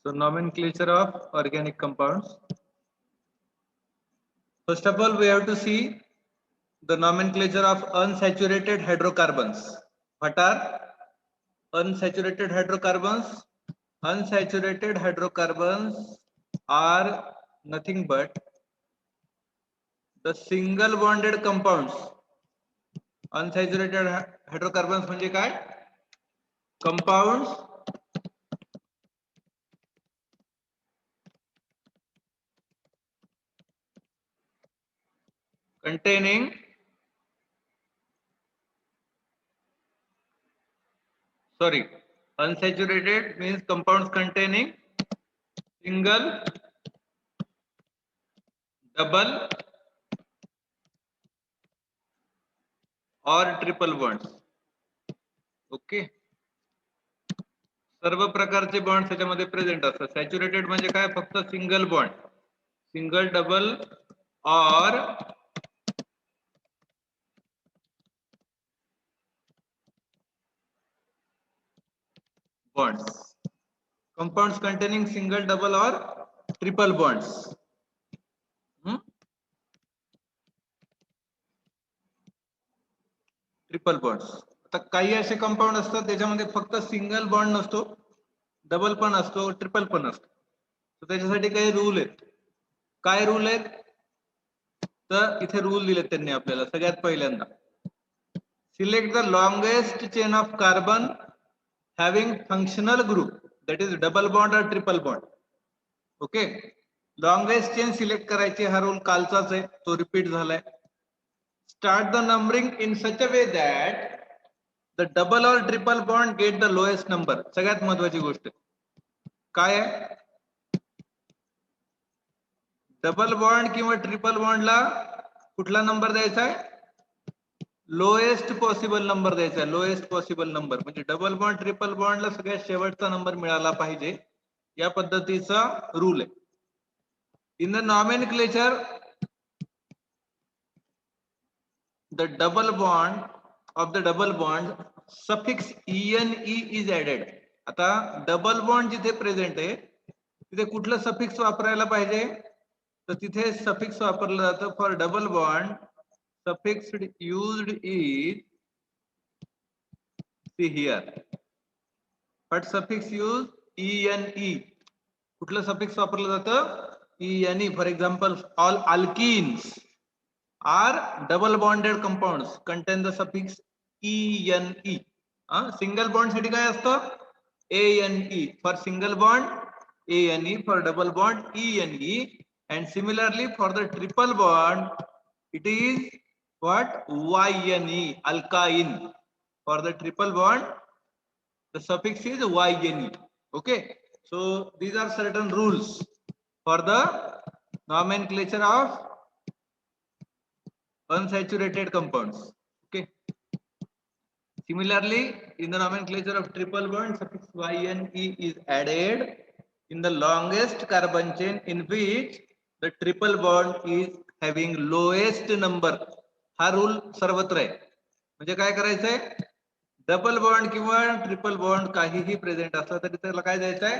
So nomenclature of organic compounds. First of all, we have to see the nomenclature of unsaturated hydrocarbons. What are unsaturated hydrocarbons? Unsaturated hydrocarbons are nothing but the single bonded compounds. Unsaturated hydrocarbons म्हणजे काय? Compounds containing unsaturated means compounds containing single, double or triple bonds. Okay, सर्व प्रकारचे bonds त्याच्यामध्ये present असतात. Saturated म्हणजे काय? फक्त single bond, single, double और bonds. Compounds containing single, double or triple bonds. Triple bonds. आता काही असे कंपाऊंड असतात त्याच्यामध्ये फक्त सिंगल बॉन्ड नसतो, डबल पण असतो, ट्रिपल पण असतो. तर त्याच्यासाठी काही रूल आहेत. काय रूल आहेत? तर इथे रूल दिलेत त्यांनी आपल्याला. सगळ्यात पहिल्यांदा select the longest chain of carbon having functional group, that is double bond और triple bond. Okay, longest chain select करायची. हा रूल कालचाच आहे, तो रिपीट झालाय. Start the numbering in such a way that the double or triple bond get the lowest number. सगळ्यात महत्वाची गोष्ट काय आहे? डबल बॉन्ड किंवा ट्रिपल बॉन्डला कुठला नंबर द्यायचा आहे? लोएस्ट पॉसिबल नंबर द्यायचा आहे. लोएस्ट पॉसिबल नंबर म्हणजे डबल बॉन्ड, ट्रिपल बॉन्डला सगळ्यात शेवटचा नंबर मिळाला पाहिजे, या पद्धतीचा रूल आहे. In the nomenclature the double bond of the double bond suffix ene is added. आता डबल बॉन्ड जिथे प्रेझेंट आहे तिथे कुठलं सफिक्स वापरायला पाहिजे? तर तिथे सफिक्स वापरलं जातं. For double bond suffix used is, see here, but suffix use ene. कुठलं सफिक्स वापरलं जातं? ene. For example, all alkenes are double bonded compounds contain the suffix ene. Single bond साठी काय असतं? ane. for single bond ane, for double bond ene, and similarly for the triple bond it is what? yne, alkyne. for the triple bond the suffix is yne. Okay, so these are certain rules for the nomenclature of unsaturated compounds. Okay, similarly in the nomenclature of triple bond suffix yne is added in the longest carbon chain in which the triple bond is having lowest number. हा rule सर्वत्र आहे. म्हणजे काय करायचंय? Double bond किंवा triple bond काहीही present असला तरी त्याला काय द्यायचं आहे?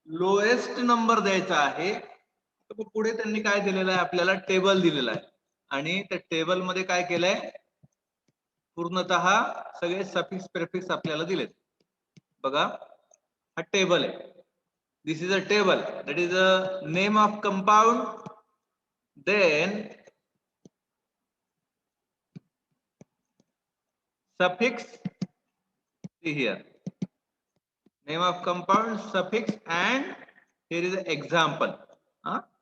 लोएस्ट नंबर द्यायचा आहे. तर पुढे त्यांनी काय दिलेलं आहे आपल्याला? टेबल दिलेला आहे. आणि त्या टेबल मध्ये काय केलंय? पूर्णतः सगळे सफिक्स प्रेफिक्स आपल्याला दिलेत. बघा, हा टेबल आहे. This is a table, that is a name of compound, then suffix, see here, name of compound, suffix, and here is an example.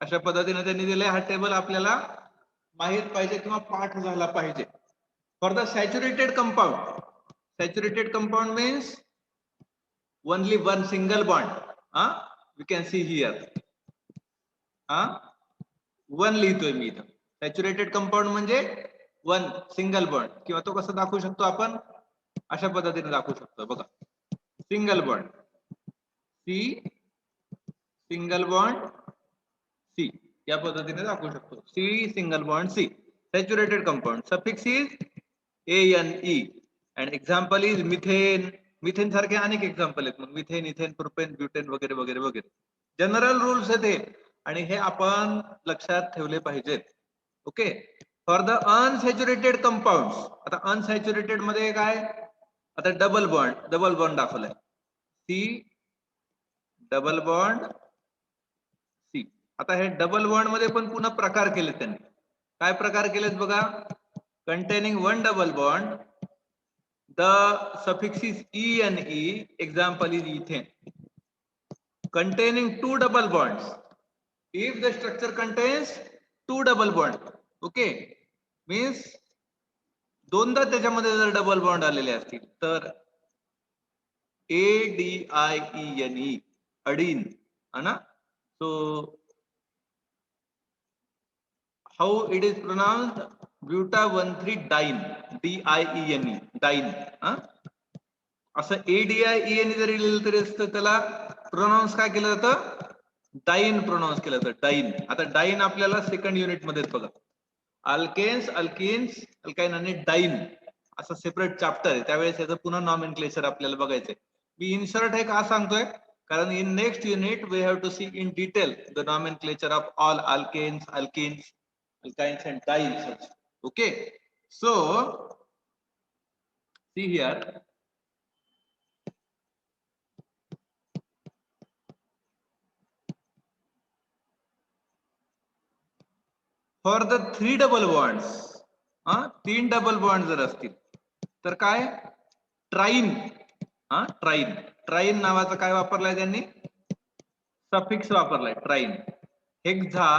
अशा पद्धतीने त्यांनी दिले. हा टेबल आपल्याला माहित पाहिजे किंवा पाठ झाला पाहिजे. For the saturated compound, saturated compound means only one single bond. We can see here, one लिहितोय मी इथं. सॅच्युरेटेड कंपाऊंड म्हणजे वन सिंगल बॉन्ड, किंवा तो कसं दाखवू शकतो आपण? अशा पद्धतीने दाखवू शकतो. बघा, single bond C, single bond C, या पद्धतीने दाखवू शकतो. C single bond C, saturated compound. Suffix is ane and example is methane. Methane सारखे अनेक एक्झाम्पल आहेत. मग मिथेन, इथेन, प्रोपेन, ब्युटेन वगैरे वगैरे वगैरे. जनरल रूल्स आहेत हे, आणि हे आपण लक्षात ठेवले पाहिजेत. Okay. For the unsaturated compound, आता अनसॅच्युरेटेड मध्ये काय, आता डबल बॉन्ड दाखवलाय, सी डबल बॉन्ड सी. आता हे डबल बॉन्ड मध्ये पण पुन्हा प्रकार केले त्यांनी. काय प्रकार केलेत बघा. containing one double bond, the suffix is E and E, example is ethane. Containing two double bonds, if the structure contains two double bond, okay, means दोनदा त्याच्यामध्ये जर डबल बॉन्ड आलेले असतील तर ADIENE, अडीन, है ना. So how it is pronounced, buta 1,3-diene, DIENE, dine. असं ADIENE जरी लिहिलं तरी असतं त्याला प्रोनाउन्स काय केलं जातं, डाईन प्रोनाउन्स केलं जातं, डाईन. आता डाईन आपल्याला सेकंड युनिट मध्ये बघा, अल्केन्स, अल्किन्स, अल्काइन आणि डाईन असं सेपरेट चॅप्टर आहे, त्यावेळेस याचं पुन्हा नॉमेनक्लेचर आपल्याला बघायचंय. मी इन्सर्ट हे का सांगतोय, कारण in next unit we have to see in detail the nomenclature of all alkanes, alkenes, alkynes and dienes. Okay, so see here, for the three double bonds, तीन डबल बॉन्ड जर असतील तर काय, ट्राईन, ट्राईन नावाचा काय वापरलाय त्यांनी, suffix वापरलाय ट्राईन. हेक्झा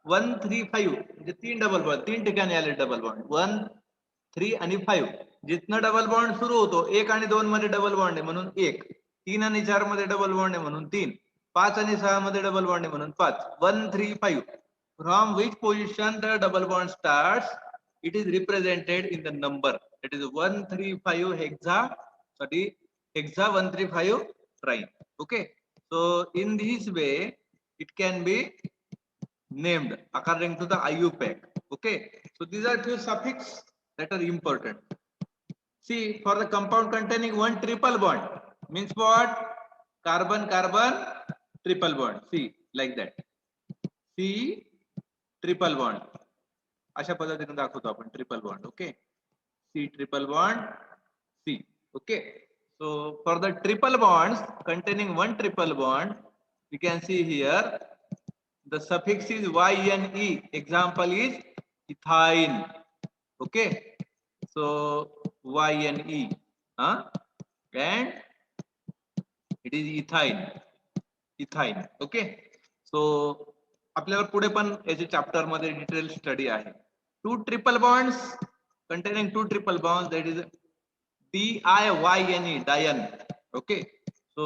135, म्हणजे तीन डबल बॉन्ड, तीन ठिकाणी आले डबल बॉन्ड, 1, 3 आणि 5. जिथनं डबल बॉन्ड सुरू होतो, 1 आणि 2 मध्ये डबल बॉन्ड आहे म्हणून 1, 3 आणि 4 मध्ये डबल बॉन्ड आहे म्हणून 3, 5 आणि 6 मध्ये डबल बॉन्ड आहे म्हणून 5. 1, 3, 5. From which position the double bond starts, it is represented in the number, it is 135 hexa, sorry hexa 135 trying. Okay, so in this way it can be named according to the IUPAC. Okay, so these are few suffix that are important. See, for the compound containing one triple bond, means what, carbon carbon triple bond, see like that, C triple bond, अशा पद्धतीने दाखवतो आपण triple bond. Okay, C triple bond C. Okay, so for the triple bonds containing one triple bond, we can see here the suffix is YNE, example is ethyne. Okay, so YNE, and it is ethyne. Okay, so आपल्याला पुढे पण याचे chapter मध्ये detail study आहे. Two triple bonds containing two triple bonds, that is DIYNE, diene. Okay, so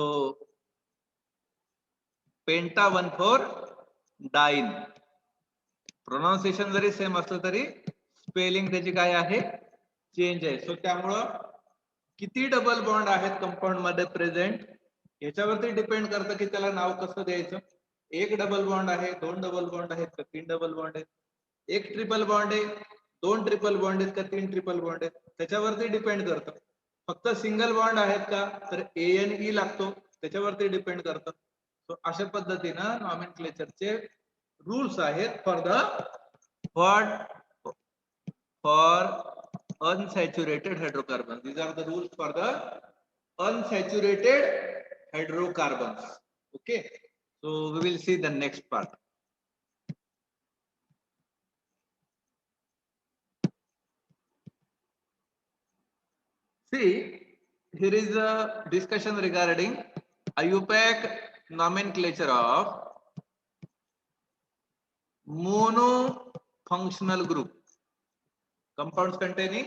penta 1,4-diene. Pronunciation जरी same असलं तरी spelling त्याची काय आहे, चेंज आहे. सो त्यामुळं किती डबल बॉन्ड आहेत कंपाऊंड मध्ये प्रेझेंट याच्यावरती डिपेंड करतं की त्याला नाव कसं द्यायचं. एक डबल बॉन्ड आहे, दोन डबल बॉन्ड आहेत का तीन डबल बॉन्ड आहेत, एक ट्रिपल बॉन्ड आहे, दोन ट्रिपल बॉन्ड आहेत का तीन ट्रिपल बॉन्ड आहेत, त्याच्यावरती डिपेंड करतं. फक्त सिंगल बॉन्ड आहेत का तर ANE लागतो, त्याच्यावरती डिपेंड करतं. सो अशा पद्धतीनं नॉमेनक्लेचरचे रूल्स आहेत for unsaturated hydrocarbons. These are the rules for the unsaturated hydrocarbons. Okay, so we will see the next part. See, here is a discussion regarding IUPAC nomenclature of monofunctional group, compounds containing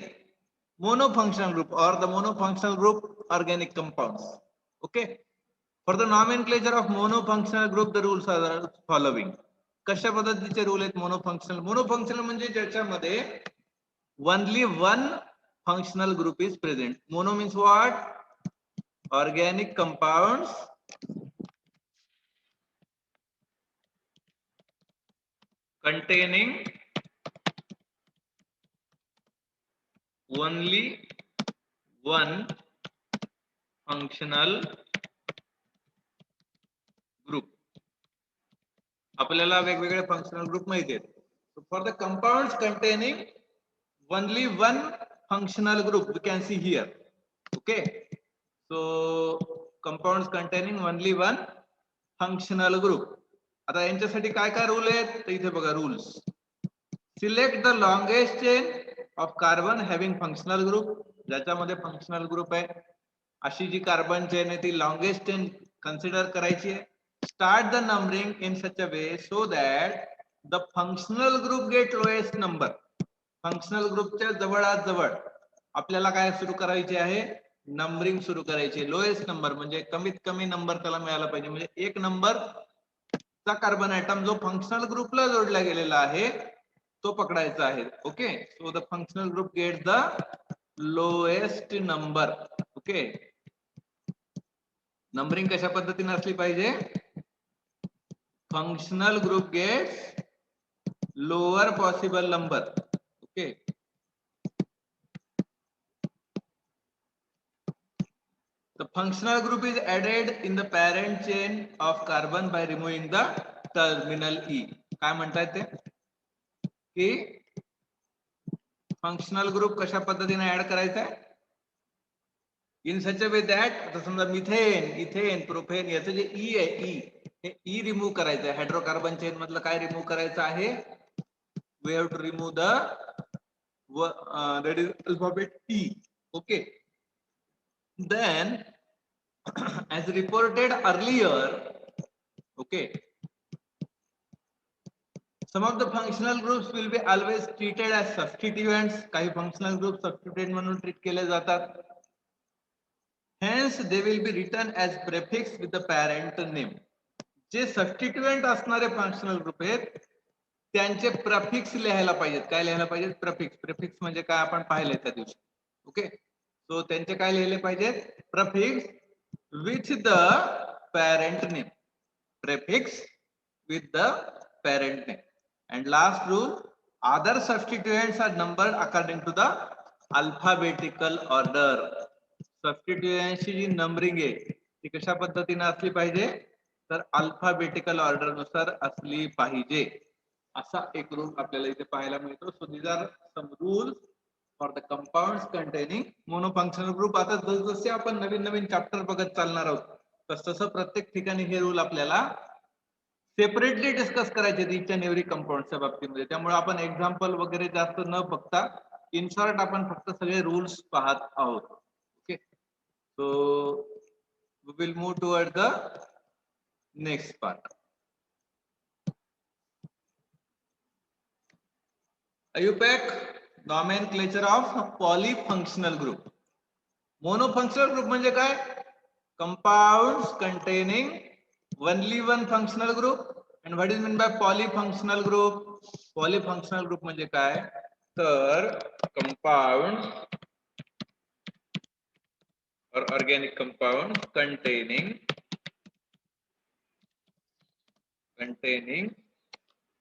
monofunctional group or the monofunctional group organic compounds. Okay, for the nomenclature of monofunctional group the rules are following. कशा पद्धतीचे rule आहेत मोनोफंक्शनल. मोनोफंक्शनल म्हणजे ज्याच्यामध्ये only one functional group is present. Mono means what? Organic compounds containing only one functional group. आपल्याला वेगवेगळे functional group माहिती आहेत. For the compounds containing only one functional group we can see here. Okay, so compounds containing only one functional group. आता यांच्यासाठी काय काय rule आहेत तर इथे बघा rules. Select the longest chain of carbon having functional group. ज्याच्यामध्ये functional group आहे अशी जी कार्बन चेन आहे ती लॉंगेस्ट चेन कन्सिडर करायची आहे. Start the numbering in such a way so that the functional group get lowest number. Functional ग्रुपच्या जवळात जवळ आपल्याला काय सुरू करायचे आहे, नंबरिंग सुरू करायची. लोएस्ट नंबर म्हणजे कमीत कमी नंबर त्याला मिळाला पाहिजे. म्हणजे एक नंबर चा कार्बन ऍटम जो फंक्शनल ग्रुपला जोडला गेलेला आहे तो पकडायचा आहे. Okay, so the functional group get the lowest number. Okay, numbering कशा पद्धतीने असली पाहिजे, functional group gets lower possible number. Okay, the functional group is added in the parent chain of carbon by removing the terminal E. काय म्हणतात ते की functional group कशा पद्धतीने ऍड करायचा आहे, in such a way that आता समजा मिथेन, इथेन, प्रोपेन याचं जे ई आहे हे ई रिमूव्ह करायचं आहे. हायड्रोकार्बन चेन मधलं काय रिमूव्ह करायचं आहे, we have to remove the that is alphabet T. Okay, then as reported earlier, okay, some of the functional groups will be always treated as substituents. काही functional groups substituent म्हणून treat केले जातात. Hence they will be written as prefix with the parent name. जे सबस्टिट्यूएंट असणारे functional group आहेत त्यांचे prefix लिहायला पाहिजेत. काय लिहायला पाहिजेत, प्रफिक्स. प्रफिक्स म्हणजे काय आपण पाहिले त्या दिवशी. ओके, सो त्यांचे काय लिहिले पाहिजेत, prefix with the parent name. prefix with the parent name. And last rule, other substituents are numbered according to the alphabetical order. Substituents ची जी नंबरिंग आहे ती कशा पद्धतीने असली पाहिजे, तर अल्फाबेटिकल ऑर्डर नुसार असली पाहिजे. असा एक रूल आपल्याला इथे पाहायला मिळतो. So these are some rules for the compounds containing monofunctional group. आता जसजसे आपण नवीन नवीन चॅप्टर बघत चालणार आहोत तसं प्रत्येक ठिकाणी हे रूल आपल्याला सेपरेटली डिस्कस करायचे इच अँड एव्हरी कंपाउंडच्या बाबतीमध्ये. त्यामुळे आपण एक्झाम्पल वगैरे जास्त न बघता इन शॉर्ट आपण फक्त सगळे रूल्स पाहत आहोत. Okay, so we will move toward the next part. IUPAC nomenclature of polyfunctional group. Monofunctional group म्हणजे काय, compounds containing only one functional group. And what is meant by polyfunctional group? Polyfunctional group म्हणजे काय, तर compounds or organic compounds containing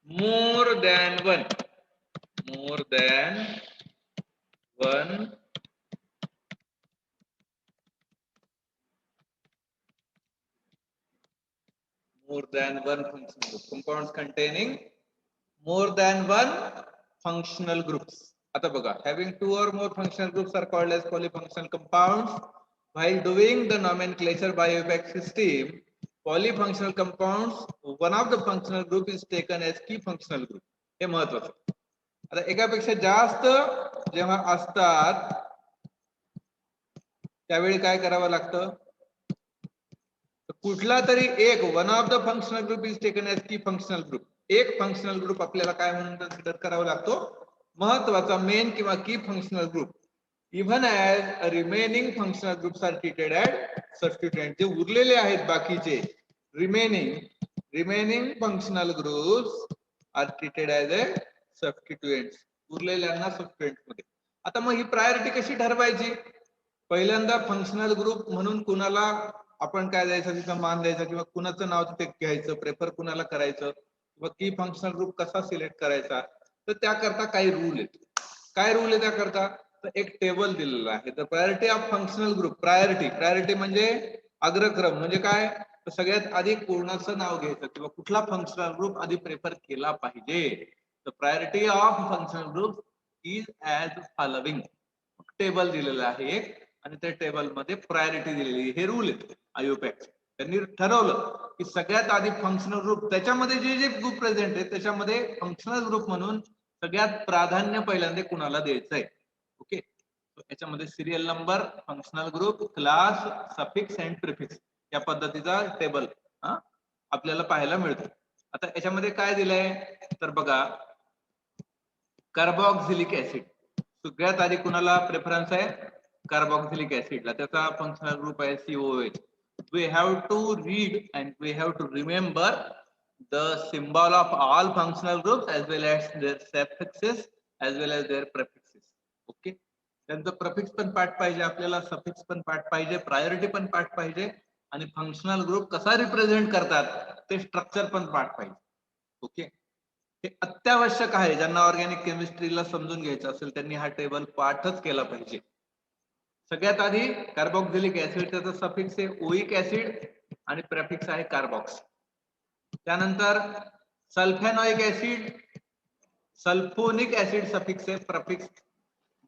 more than one functional group. Compounds containing more than one functional groups. आता बघा, having two or more functional groups are called as polyfunctional compounds. While doing the nomenclature by IUPAC system, polyfunctional compounds, one of the functional group is taken as key functional group. हे महत्वाचं. आता एकापेक्षा जास्त जेव्हा असतात त्यावेळी काय करावं लागतं, कुठला तरी एक one of the functional group is taken as key functional group. एक फंक्शनल ग्रुप आपल्याला काय म्हणून कन्सिडर करावा लागतो, महत्वाचा मेन किंवा की functional group. Even as remaining functional groups are treated as substituent. जे उरलेले आहेत बाकीचे remaining functional groups are treated as a substituents. उरलेल्यांना सबस्टिट्यूएंट मध्ये. आता मग ही प्रायोरिटी कशी ठरवायची, पहिल्यांदा फंक्शनल ग्रुप म्हणून कुणाला आपण काय द्यायचं, तिथं मान द्यायचं किंवा कुणाचं नाव तिथे घ्यायचं, प्रेफर कुणाला करायचं किंवा की फंक्शनल ग्रुप कसा सिलेक्ट करायचा, तर त्याकरता काही रूल आहेत. काय रूल आहे त्याकरता, तर एक टेबल दिलेला आहे. तर priority of functional group, priority म्हणजे अग्रक्रम. म्हणजे काय, तर सगळ्यात आधी कोणाचं नाव घ्यायचं किंवा कुठला फंक्शनल ग्रुप आधी प्रेफर केला पाहिजे. The priority of functional group is as following. Table दिलेलं आहे एक आणि त्या टेबल मध्ये प्रायोरिटी दिलेली. हे रूल आहे आयोपॅक. त्यांनी ठरवलं की सगळ्यात आधी फंक्शनल ग्रुप, त्याच्यामध्ये जे जे ग्रुप प्रेझेंट आहे त्याच्यामध्ये फंक्शनल ग्रुप म्हणून सगळ्यात प्राधान्य पहिल्यांदा कुणाला द्यायचंय. ओके, याच्यामध्ये serial number, functional group, class, suffix and prefix या पद्धतीचा टेबल आपल्याला पाहायला मिळतो. आता याच्यामध्ये काय दिलंय तर बघा, कार्बोक्सिलिक ऍसिड सगळ्यात आधी कुणाला प्रेफरन्स आहे? कार्बोक्सिलिक ऍसिडला. त्याचा फंक्शनल ग्रुप आहे COH. We have to read and we have to remember the symbol of all functional groups as well as their suffixes as well as their prefixes. Okay, त्यांचं prefix पण पाठ पाहिजे आपल्याला, suffix पण पाठ पाहिजे, priority पण पाठ पाहिजे आणि फंक्शनल ग्रुप कसा रिप्रेझेंट करतात ते स्ट्रक्चर पण पाठ पाहिजे. ओके, हे अत्यावश्यक आहे. ज्यांना ऑर्गॅनिक केमिस्ट्रीला समजून घ्यायचं असेल त्यांनी हा टेबल पाठच केला पाहिजे. सगळ्यात आधी कार्बोक्सिलिक ऍसिड, त्याचा सफिक्स आहे ओइक ऍसिड आणि प्रेफिक्स आहे कार्बॉक्स. त्यानंतर सल्फेनॉइक ऍसिड, सल्फोनिक ऍसिड सफिक्स आहे, प्रेफिक्स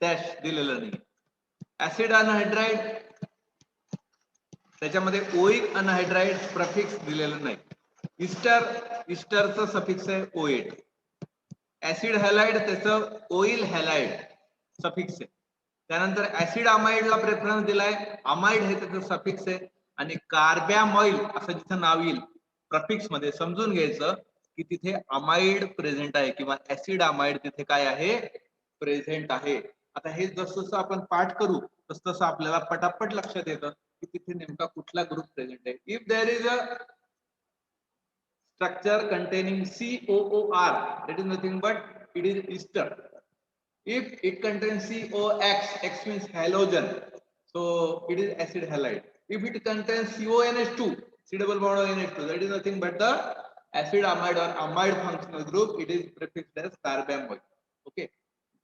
डॅश दिलेलं नाही. ऍसिड अनहायड्राइड, त्याच्यामध्ये ओइक अनहायड्राइड प्रेफिक्स दिलेलं नाही. इस्टरचं सफिक्स आहे O8. ऍसिड हॅलाइड त्याचं ओइल हॅलाइड सफिक्स आहे. त्यानंतर ऍसिड अमाइडला प्रेफरन्स दिलाय, अमाइड हे त्याचं सफिक्स आहे. आणि कार्बॅमॉइल असं जिथं नाव येईल प्रफिक्स मध्ये समजून घ्यायचं की तिथे अमाइड प्रेझेंट आहे किंवा ऍसिड अमाइड तिथे काय आहे? प्रेझेंट आहे. आता हे जसं जसं आपण पाठ करू तसं तसं आपल्याला पटापट लक्षात येतं की तिथे नेमका कुठला ग्रुप प्रेझेंट आहे. If there is a structure containing COOR, that is nothing but it is ester. If it contains COX, X means halogen, so it is acid halide. If it contains CONH2, C double bond ONH2, that is nothing but the acid amide or amide functional group. It is prefixed as carbamide. Okay,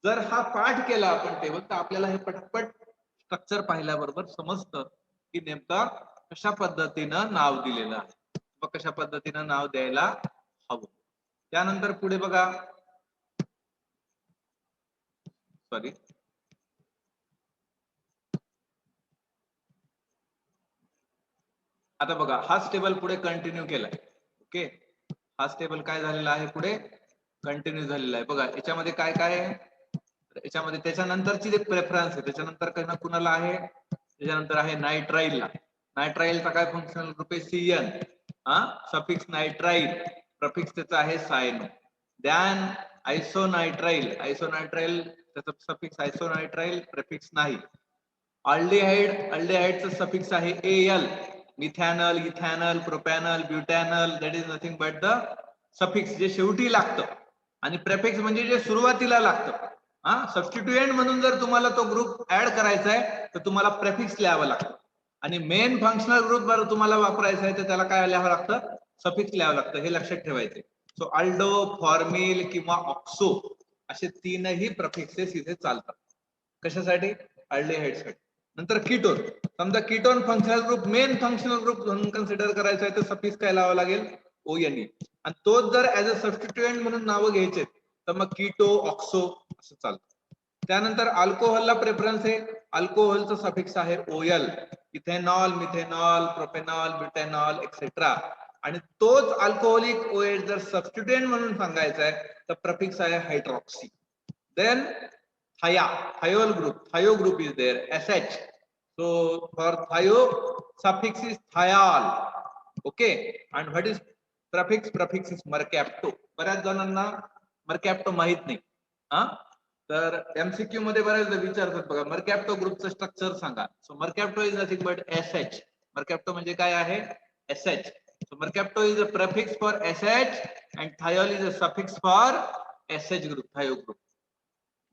जर हा पाठ केला आपण table तर आपल्याला हे पटपट structure पाहिल्याबरोबर समजतं की नेमका कशा पद्धतीनं नाव दिलेलं आहे, कशा पद्धतीनं नाव द्यायला हवं. त्यानंतर पुढे बघा, सॉरी आता बघा हाच टेबल पुढे कंटिन्यू केलाय. ओके, हाच टेबल काय झालेला आहे पुढे कंटिन्यू झालेला आहे. बघा याच्यामध्ये काय काय आहे, याच्यामध्ये त्याच्यानंतरची जे प्रेफरन्स आहे त्याच्यानंतर कुणाला आहे, त्याच्यानंतर आहे नायट्राइलला. नायट्राइलचा काय फंक्शनल ग्रुप आहे? CN. सफिक्स नायट्राइल, प्रफिक्स त्याचा आहे सायनो. दॅन आयसोनायट्राइल, आयसोनायट्राइल त्याचा सफिक्स आयसोनायट्राइल, प्रेफिक्स नाही. अल्डिहाइड, अल्डिहाइडचा सफिक्स आहे AL. Methanal, ethanal, propanal, butanal, that is nothing but the suffix जे शेवटी लागतं आणि प्रेफिक्स म्हणजे जे सुरुवातीला लागतं. सबस्टिट्युएंट म्हणून जर तुम्हाला तो ग्रुप ऍड करायचा आहे तर तुम्हाला प्रेफिक्स लिहावं लागतं आणि मेन फंक्शनल ग्रुप जर तुम्हाला वापरायचं आहे तर त्याला काय लिहावं लागतं? सफिक्स लिहावं लागतं. हे लक्षात ठेवायचे. सो अल्डो, फॉर्मिल किंवा ऑक्सो असे तीनही प्रफिक्सेस इथे चालतात. कशासाठी? अल्डिहाइडसाठी. नंतर कीटोन, समजा ketone functional group main functional group म्हणून कन्सिडर करायचा आहे तर सफिक्स काय लावावं लागेल? ONE. आणि तोच जर ऍज अ सबस्टिट्युएंट म्हणून नावं घ्यायचे तर मग कीटो, ऑक्सो असं चालतं. त्यानंतर अल्कोहोलला प्रेफरन्स आहे, अल्कोहोलचा सफिक्स आहे OL. Ethanol, methanol, propanol, butanol etcetera. आणि तोच अल्कोहोलिक OH जर सबस्टिट्युएंट म्हणून सांगायचा आहे तर प्रफिक्स आहे hydroxy. Then Thia, thiol group, thio group is there, SH. So for thio, suffix is thiol. Okay, and what is prefix? Prefix is mercapto. बऱ्याच जणांना mercapto माहित नाही. तर MCQ मध्ये बऱ्याचदा विचारतात बघा, mercapto ग्रुपचं स्ट्रक्चर सांगा. So mercapto is nothing but SH. mercapto म्हणजे काय आहे? SH. So mercapto is a prefix for SH and thiol is a suffix for SH group, thio group.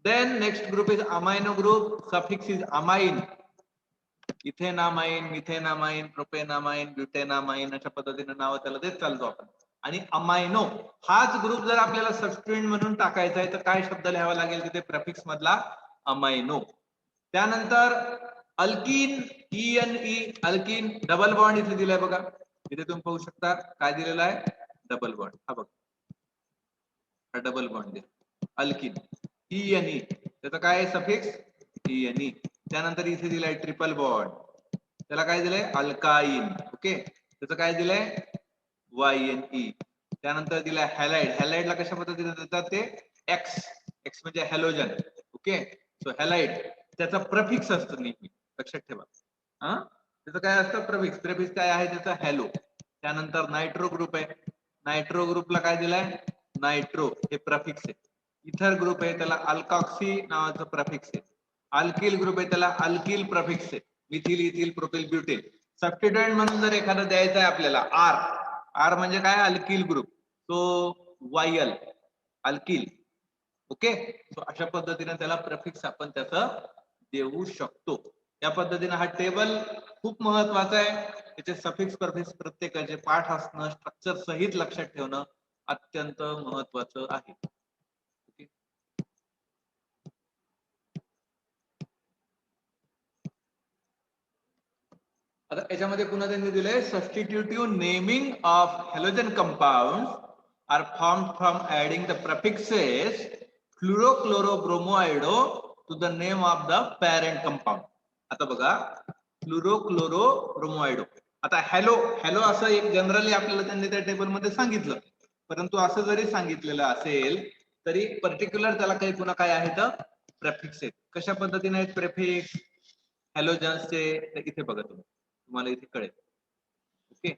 Then next group is amino group, suffix is amine. Ethanamine, methanamine, propanamine, butanamine अशा पद्धतीने नाव त्याला देत चालतो आपण. आणि amino हाच group जर आपल्याला सबस्टिट्युएंट म्हणून टाकायचा आहे तर काय शब्द लिहावा लागेल तिथे? प्रेफिक्स मधला अमायनो. त्यानंतर alkyne, ENE, alkyne double bond इथे दिलाय बघा. इथे तुम्ही पाहू शकता काय दिलेलं आहे, डबल बॉन्ड. हा बघ, हा डबल बॉन्ड दिला. अल्किन ई त्याचा काय आहे सफिक्स ई. त्यानंतर इथे दिलाय ट्रिपल बॉन्ड, त्याला काय दिलंय अल्काइन. ओके, त्याचं काय दिलंय YNE. त्यानंतर दिलाय हॅलाइड. हॅलाइडला कशा पद्धतीने देतात ते एक्स. एक्स म्हणजे हॅलोजन. ओके, सो हॅलाइड त्याचा प्रफिक्स असतो नेहमी, लक्षात ठेवा. हा, त्याचं काय असतं प्रफिक्स. प्रफिक्स काय आहे त्याचा हॅलो. त्यानंतर नायट्रो ग्रुप आहे. नायट्रो ग्रुपला काय दिलाय नायट्रो, हे प्रफिक्स आहे. इथर ग्रुप आहे त्याला अल्कॉक्सी नावाचं प्रफिक्स आहे. अल्किल ग्रुप आहे त्याला अल्किल प्रफिक्स आहे. Methyl, ethyl, propyl, butyl. Substituent म्हणून जर एखादं द्यायचं आहे आपल्याला आर. आर म्हणजे काय अल्किल ग्रुप, तो YL अल्किल. ओके, सो अशा पद्धतीने त्याला प्रफिक्स आपण त्याचं देऊ शकतो. या पद्धतीने हा टेबल खूप महत्वाचा आहे. त्याचे सफिक्स प्रफिक्स प्रत्येकाचे पाठ असणं, स्ट्रक्चर सहित लक्षात ठेवणं अत्यंत महत्वाचं आहे. आता याच्यामध्ये पुन्हा त्यांनी दिलंय substitutive naming of halogen compound are formed from adding the prefixes fluoro chloro bromo iodo to the name of the parent compound. आता बघा, फ्लोरोक्लोरोब्रोमोआयडो. आता हॅलो हॅलो असं एक जनरली आपल्याला त्यांनी त्या टेबलमध्ये सांगितलं, परंतु असं जरी सांगितलेलं असेल तरी पर्टिक्युलर त्याला काही पुन्हा काय आहेत प्रेफिक्स आहेत. कशा पद्धतीने आहेत प्रेफिक्स हॅलोजन्सचे, इथे बघा तुम्हाला इथे कळेल. ओके,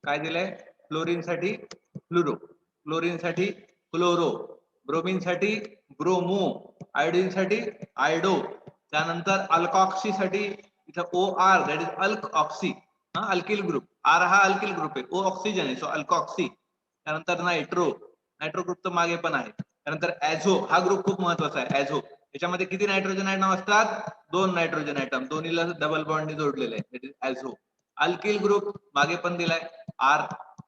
काय दिलंय फ्लोरीन साठी फ्लुरो, क्लोरीन साठी क्लोरो, ब्रोमीन साठी ब्रोमो, आयोडीन साठी आयडो. त्यानंतर अल्कॉक्सी साठी इथं OR दॅट इज अल्क ऑक्सी, हा अल्किल ग्रुप. आर हा अल्किल ग्रुप आहे, O ऑक्सिजन आहे, सो अल्कॉक्सी. त्यानंतर नायट्रो, नायट्रो ग्रुप तर मागे पण आहे. त्यानंतर ऍझो, हा ग्रुप खूप महत्वाचा आहे. ऍझो याच्यामध्ये किती नायट्रोजन आयटम असतात, 2 नायट्रोजन आयटम, दोन्हीला डबल बॉन्डने जोडलेले आहे, ऍझो. अल्किल ग्रुप मागे पण दिलाय आर.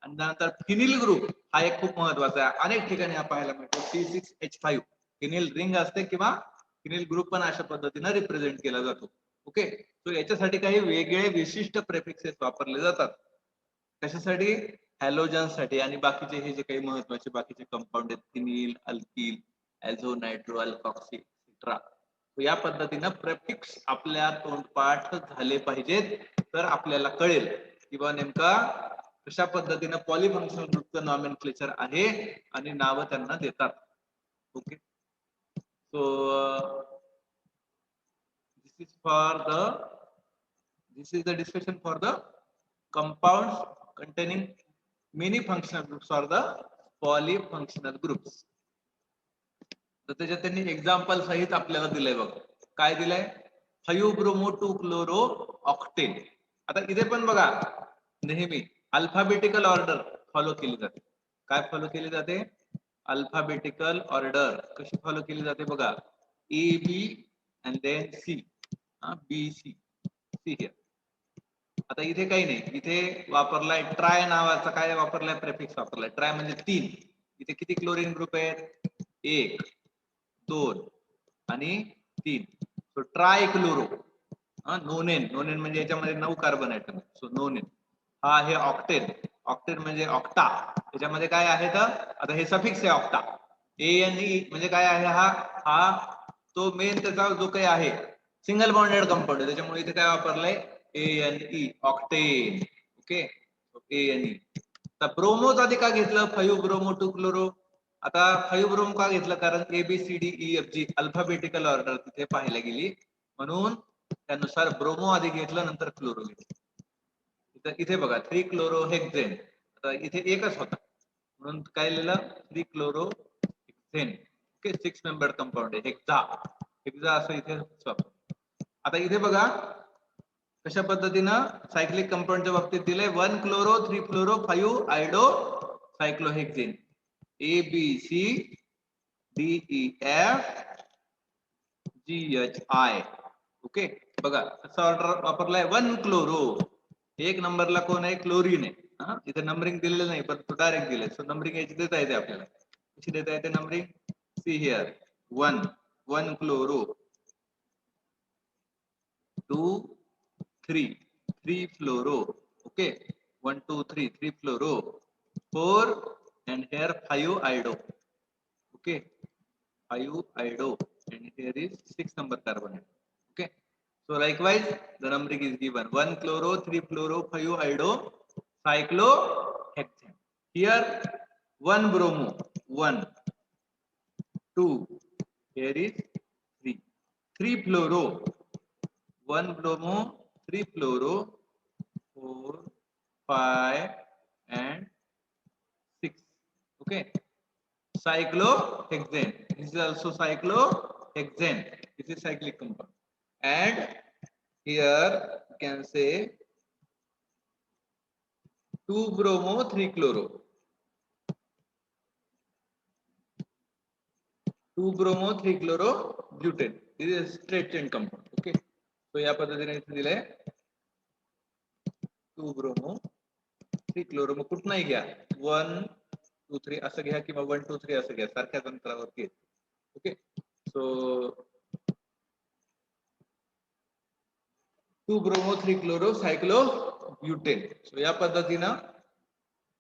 आणि त्यानंतर फिनिल ग्रुप हा एक खूप महत्वाचा आहे, अनेक ठिकाणी हा पाहायला मिळतो C6H5. फिनिल रिंग असते किंवा फिनिल ग्रुप पण अशा पद्धतीने रिप्रेझेंट केला जातो. ओके, सो याच्यासाठी काही वेगळे विशिष्ट प्रेफिक्सेस वापरले जातात. कशासाठी, हॅलोजन साठी आणि बाकीचे हे जे काही महत्वाचे बाकीचे कंपाऊंड आहेत फिनिल, अल्किल, ऍझो, नायट्रो, अल्कॉक्सी एक्सेट्रा. या पद्धतीनं प्रेफिक्स आपल्या तोंडपाठ झाले पाहिजेत, तर आपल्याला कळेल किंवा नेमका कशा पद्धतीनं पॉलिफंक्शनल ग्रुपचं नॉमेनक्लेचर आहे आणि नावं त्यांना देतात. Okay, so this is the discussion for the compounds containing many functional groups or the polyfunctional groups. तर त्याच्यात त्यांनी एक्झाम्पल सहित आपल्याला दिलंय बघा. काय दिलंय, 5 ब्रोमो 2 क्लोरो ऑक्टेन. आता इथे पण बघा नेहमी अल्फाबेटिकल ऑर्डर फॉलो केली जाते. काय फॉलो केली जाते, अल्फाबेटिकल ऑर्डर. कशी फॉलो केली जाते बघा, AB and then C, BC, C here. आता इथे काही नाही, इथे वापरलाय ट्राय नावाचा काय वापरलाय प्रेफिक्स वापरलाय. ट्राय म्हणजे 3. इथे किती क्लोरीन ग्रुप आहेत, 1, 2 आणि 3. So try chloro. नोनेन, नोनेन म्हणजे याच्यामध्ये 9 कार्बन ऍटम, सो नोनेन. हा आहे ऑक्टेन, ऑक्टेन म्हणजे ऑक्टा. त्याच्यामध्ये काय आहेत, आता हे सफिक्स आहे ऑक्टा. ANE म्हणजे काय आहे, हा तो मेन त्याचा जो काही आहे सिंगल बॉन्डेड कंपाऊंड आहे, त्याच्यामुळे इथे काय वापरलंय ANE, ऑक्टेन. Okay, ANE. आता ब्रोमोच आधी का घेतलं, 5 ब्रोमो 2 क्लोरो. आता 5 ब्रोम का घेतलं, कारण ABCDEFG अल्फाबेटिकल ऑर्डर तिथे पाहायला गेली, म्हणून त्यानुसार ब्रोमो आधी घेतलं नंतर क्लोरो घेतलं. इथे बघा 3 क्लोरो हेक्झेन, आता इथे एकच होता म्हणून काय लिहिलं 3 क्लोरो हेक्झेन. ओके, 6 मेंबर कंपाऊंड आहे, हेक्झा. हेक्झा असं इथे वापरलं. आता इथे बघा कशा पद्धतीनं सायक्लिक कंपाऊंडच्या बाबतीत दिलंय, 1 क्लोरो 3 फ्लोरो 5 आयडो सायक्लोहेक्झेन, ABCDEFGHI. ओके, बघा असं ऑर्डर वापरलाय. 1 क्लोरो, एक नंबरला कोण आहे, क्लोरीन आहे. इथे नंबरिंग दिलेलं नाही पण तो डायरेक्ट दिलंय, सो नंबरिंग याची देता येते आपल्याला. कशी देता येते numbering, see here 1 chloro, 2 3 fluoro. Okay, 1 2 3 3 fluoro, 4 and here 5 iodo. Okay, 5 iodo, and here is 6 number carbon. Okay, so likewise the numbering is given 1 chloro, 3 fluoro, 5 iodo, cyclohexane. Here 1 bromo, 1 2, here is 3, 3 fluoro, 1 bromo, 3 fluoro, 4 5 and 6. Okay, cyclohexane, this is also cyclohexane, this is cyclic compound. And here you can say 2 bromo, 3 chloro, 2 bromo, 3 chloro butane, this is straight chain compound. Okay, so या पद्धतीने इथे दिलंय 2 bromo, 3 chloro, मग कुठलाही घ्या 1 2 3 असं घ्या किंवा 1 2 3 असं घ्या, सारख्याच अंतरावरती येते. Okay, so 2 bromo, 3 chloro cyclobutane. So या पद्धतीनं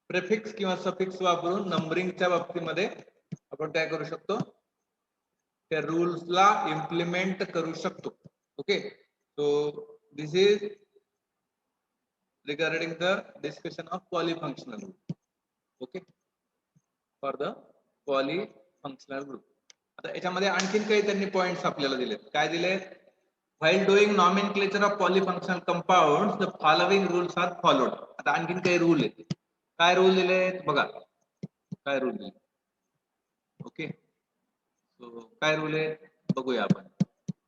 प्रेफिक्स किंवा सफिक्स वापरून नंबरिंगच्या बाबतीमध्ये आपण काय करू शकतो, त्या रूल्सला इम्प्लिमेंट करू शकतो. Okay, so this is regarding the discussion of polyfunctional group. Okay, for the polyfunctional group. आता याच्यामध्ये आणखीन काही त्यांनी पॉइंट्स आपल्याला दिलेत. काय दिलेत? While doing nomenclature of polyfunctional compounds, the following rules are followed. आता आणखीन काही रूल आहेत. काय रूल दिले बघा, काय रूल दिले. ओके, सो काय रूल आहे बघूया आपण.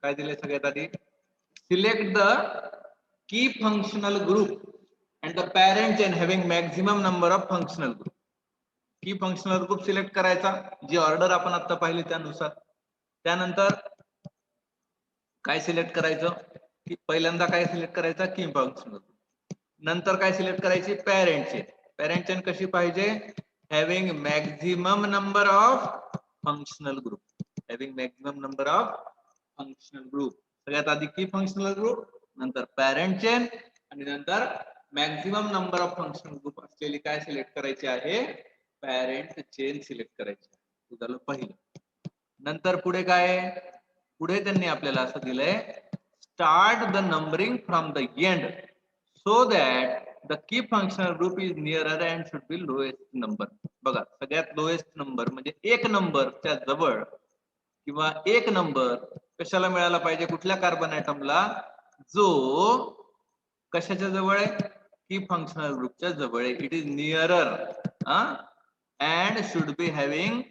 काय दिले सगळ्यात आधी, select the key functional group and the parent chain having maximum number of functional group. की फंक्शनल ग्रुप सिलेक्ट करायचा, जी ऑर्डर आपण आता पाहिली त्यानुसार. त्यानंतर काय सिलेक्ट करायचं, की पहिल्यांदा काय सिलेक्ट करायचा, की फंक्शनल ग्रुप. नंतर काय सिलेक्ट करायची, पॅरेंट चेन. पॅरेंट चेन कशी पाहिजे, having maximum number of functional group, having maximum number of functional group. सगळ्यात आधी की फंक्शनल ग्रुप, नंतर पॅरेंट चेन, आणि नंतर maximum number of functional group असलेली काय सिलेक्ट करायची आहे, पॅरेंट चेन सिलेक्ट करायची. झालं पहिलं. नंतर पुढे काय, पुढे त्यांनी आपल्याला असं दिलंय, start the numbering from the and so that the key functional group is nearer and should be lowest number. बघा, सगळ्यात लोएस्ट नंबर म्हणजे एक नंबरच्या जवळ किंवा एक नंबर कशाला मिळाला पाहिजे, कुठल्या कार्बन ऍटमला, जो कशाच्या जवळ आहे, की फंक्शनल ग्रुपच्या जवळ आहे. It is nearer and should be having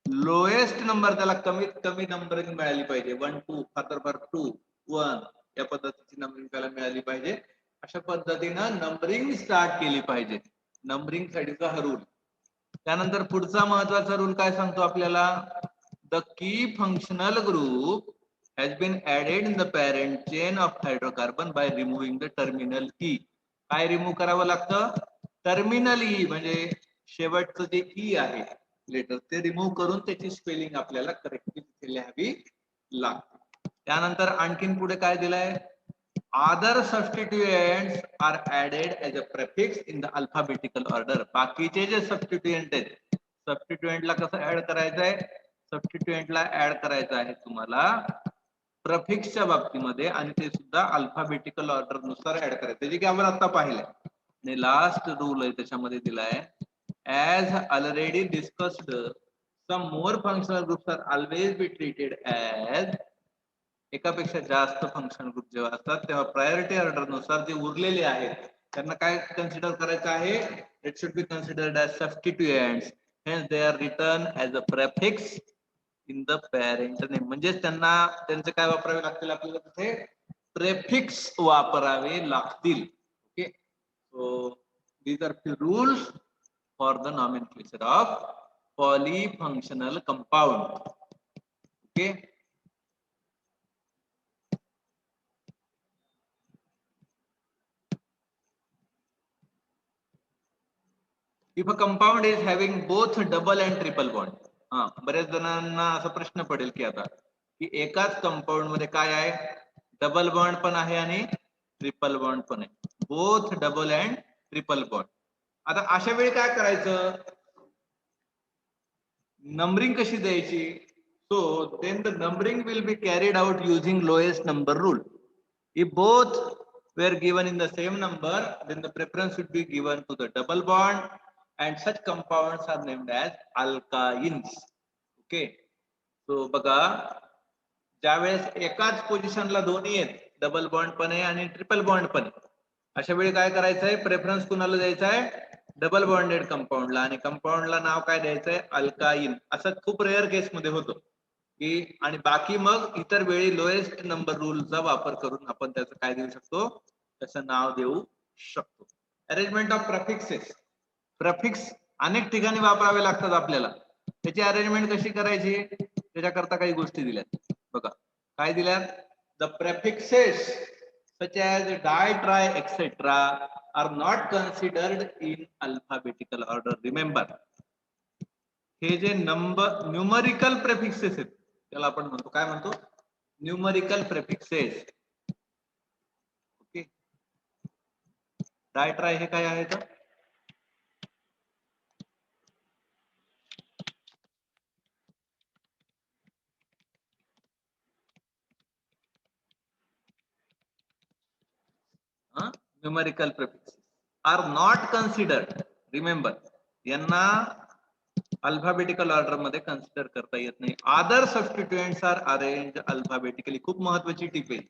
lowest number, त्याला कमीत कमी नंबरिंग मिळाली पाहिजे. 1 2 फादर फॉर 2 1 या पद्धतीची नंबरिंग त्याला मिळाली पाहिजे. अशा पद्धतीनं नंबरिंग स्टार्ट केली पाहिजे. नंबरिंग साठीचा हा रूल. त्यानंतर पुढचा महत्वाचा रूल काय सांगतो आपल्याला, the key functional group has been added in the parent chain of hydrocarbon by removing the terminal e. काय रिमूव्ह करावं लागतं, टर्मिनल ई, म्हणजे शेवटचं जे ई आहे लेटर, ते रिमूव्ह करून त्याची स्पेलिंग आपल्याला करेक्टली लिहावी लागते. त्यानंतर आणखीन पुढे काय दिलंय, other substituents are added as a prefix in the alphabetical order. बाकीचे जे सबस्टिट्यूएंट आहेत, सबस्टिट्यूएंटला कसं ऍड करायचं आहे, सबस्टिट्यूएंटला ऍड करायचं आहे तुम्हाला प्रफिक्सच्या बाबतीमध्ये, आणि ते सुद्धा अल्फाबेटिकल ऑर्डर नुसार ऍड करायचं, जे की आपण आता पाहिलंय. आणि लास्ट रूल आहे त्याच्यामध्ये दिलाय, as already discussed some more functional groups are always be treated as, एकापेक्षा जास्त फंक्शनल ग्रुप जेव्हा असतात तेव्हा प्रायोरिटी ऑर्डर नुसार जे उरलेले आहेत त्यांना काय कन्सिडर करायचं आहे, it should be considered as substituents, hence they are return as a prefix in the parent name. म्हणजे त्यांना त्यांचे काय वापरावे लागतील, आपल्याला तिथे प्रेफिक्स वापरावे लागतील. Okay, so these are few rules for the nomenclature of polyfunctional compound. Okay, if a compound is having both double and triple bond. बऱ्याच जणांना असा प्रश्न पडेल की आता की एकाच कंपाऊंड मध्ये काय आहे, डबल बॉन्ड पण आहे आणि ट्रिपल बॉन्ड पण आहे. Both double and triple bond. आता अशा वेळी काय करायचं, नंबरिंग कशी द्यायची. So then the numbering will be carried out using lowest number rule. If both were given in the same number, then the preference should be given to the double bond, and such compounds are named as alkynes. Okay. So बघा, ज्यावेळेस एकाच पोझिशनला दोन्ही आहेत, double bond पण आहे आणि triple bond पण आहे, अशा वेळी काय करायचंय, प्रेफरन्स कुणाला द्यायचा आहे, डबल बॉन्डेड कंपाऊंडला, आणि कंपाऊंडला नाव काय द्यायचंय, अल्काइन. असं खूप रेअर केस मध्ये होतं की, आणि बाकी मग इतर वेळी लोएस्ट नंबर रूलचा वापर करून आपण त्याचं काय देऊ शकतो, त्याचं नाव देऊ शकतो. Arrangement of प्रफिक्सेस. प्रफिक्स अनेक ठिकाणी वापरावे लागतात आपल्याला, त्याची अरेंजमेंट कशी करायची त्याच्याकरता काही गोष्टी दिल्यात बघा. काय दिल्यात, the prefixes such as di, tri, etc. are not considered in alphabetical order. Remember, हे जे नंबर न्यूमरिकल प्रेफिक्सेस आहेत त्याला आपण म्हणतो, काय म्हणतो, numerical prefixes. Okay. Di tri हे काय आहे, numerical prefixes are not considered. Remember, यांना अल्फाबेटिकल ऑर्डर मध्ये कन्सिडर करता येत नाही. Other substituents are arrange alphabetically. खूप महत्वाची टिप आहे,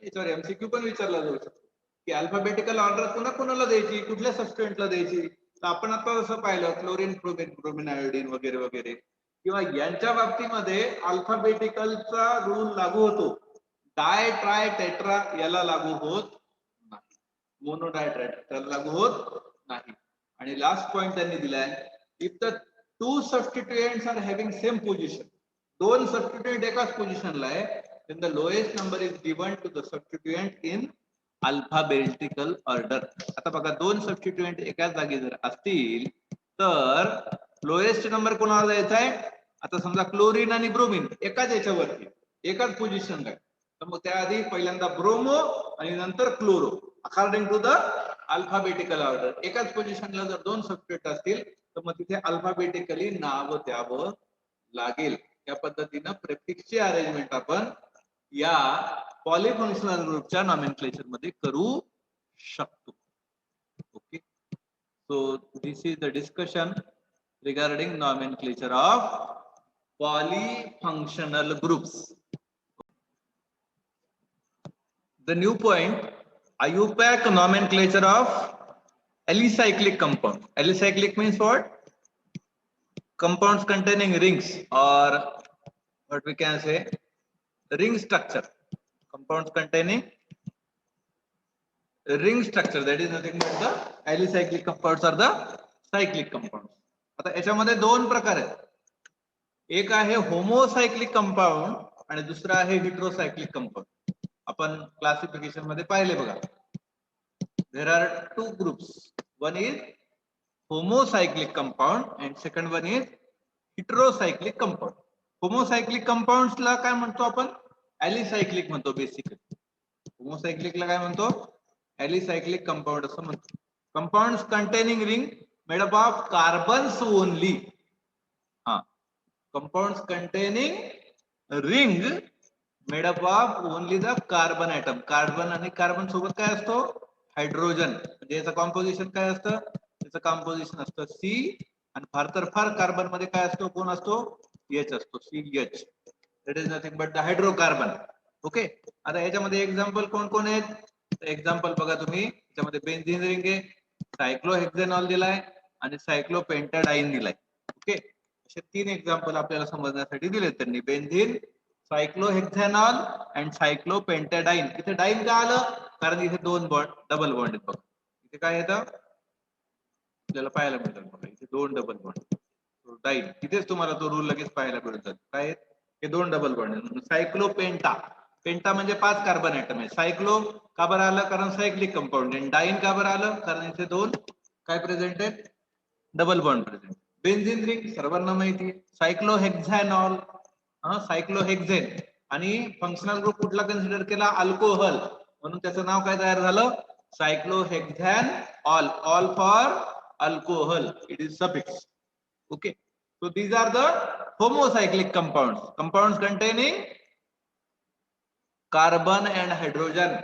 याच्यावर एमसीक्यू पण विचारला जाऊ शकतो की अल्फाबेटिकल ऑर्डर कोणाला द्यायची, कुठल्या सबस्टिट्युएंटला द्यायची. तर आपण आता जसं पाहिलं क्लोरीन, ब्रोमीन, ब्रोमीन, आयोडीन वगैरे वगैरे, किंवा यांच्या बाबतीमध्ये अल्फाबेटिकलचा रूल लागू होतो. डाय, ट्राय, टेट्रा याला लागू होत नाही, मोनो डाय ट्राय त्याला लागू होत नाही. आणि लास्ट पॉइंट त्यांनी दिलाय, if the two substituents are having same position, दोन सबस्टिट्युएंट एकाच पोझिशनला आहे, then the lowest number is given to the substituent in alphabetical order. आता बघा, दोन सबस्टिट्युएंट एकाच जागी जर असतील तर लोएस्ट नंबर कोणाला द्यायचा आहे. आता समजा क्लोरीन आणि ब्रोमीन एकाच याच्यावरती एकाच पोझिशनला आहे, तर मग त्याआधी पहिल्यांदा ब्रोमो आणि नंतर chloro, according to the alphabetical order. एकाच पोझिशनला जर दोन सबस्टिट्युएंट असतील तर मग तिथे अल्फाबेटिकली नाव द्यावं लागेल. या पद्धतीनं प्रेफिक्सची अरेंजमेंट आपण या पॉलिफंक्शनल ग्रुपच्या नॉमेनक्लेचर मध्ये करू शकतो. Okay. So this is the discussion regarding nomenclature of polyfunctional groups. The new point, IUPAC nomenclature of alicyclic compound. Alicyclic means what? Compounds containing rings, or what we can say, ring structure. Compounds containing ring structure, that is nothing but the alicyclic compounds or the cyclic compounds. आता याच्यामध्ये दोन प्रकार आहेत, एक आहे होमोसायक्लिक compound आणि दुसरा आहे हेटेरोसायक्लिक कंपाऊंड. आपण क्लासिफिकेशन मध्ये पाहिले बघा, there are two groups, one is homocyclic compound and second one is heterocyclic compound. होमोसायक्लिक कंपाऊंड्सला काय म्हणतो आपण, ॲलिसायक्लिक म्हणतो. बेसिकली होमोसायक्लिकला काय म्हणतो, ॲलिसायक्लिक कंपाऊंड असं म्हणतो. Compounds containing ring made up of carbons only. Compounds containing ring made up of only the carbon atom. Carbon आणि कार्बन सोबत काय असतो, हायड्रोजन. म्हणजे याचं कॉम्पोजिशन काय असतं, त्याचं कॉम्पोजिशन असतं सी, आणि फार तर फार कार्बन मध्ये काय असतो, कोण असतो, एच असतो, CH. That is nothing but the hydrocarbon. Okay. आता याच्यामध्ये एक्झाम्पल कोण कोण आहेत, एक्झाम्पल बघा तुम्ही, याच्यामध्ये बेन्झीन रिंग आहे, सायक्लोहेक्झेनॉल दिलाय आणि सायक्लोपेंटाडाइन दिलाय. ओके. असे तीन एक्झाम्पल आपल्याला समजण्यासाठी दिले त्यांनी, बेन्झीन, सायक्लोहेक्झेनॉल अँड सायक्लोपेंटाडाइन. इथे डाइन का आलं, कारण इथे दोन बॉन्ड, डबल बॉन्ड आहेत बघा. इथे काय येतं आपल्याला पाहायला मिळतं बघा, इथे दोन डबल बॉन्ड, डाइन. तिथेच तुम्हाला तो रूल लगेच पाहायला मिळतात, काय हे दोन डबल बॉन्ड. सायक्लोपेंटा, पेंटा म्हणजे 5 कार्बन ऍटम आहे. सायक्लो का बरं आलं, कारण सायक्लिक कंपाऊंड. आणि डाइन का बरं आलं, कारण इथे दोन काय प्रेझेंट आहेत, double bond present. Benzene ring सर्वांना माहिती आहे. सायक्लोहेक्झॅनॉल, सायक्लोहेक्झेन, आणि फंक्शनल ग्रुप कुठला कन्सिडर केला, अल्कोहल, म्हणून त्याचं नाव काय तयार झालं, cyclohexane, all for alcohol, it is suffix. Okay, so these are the homocyclic compounds, compounds containing carbon and hydrogen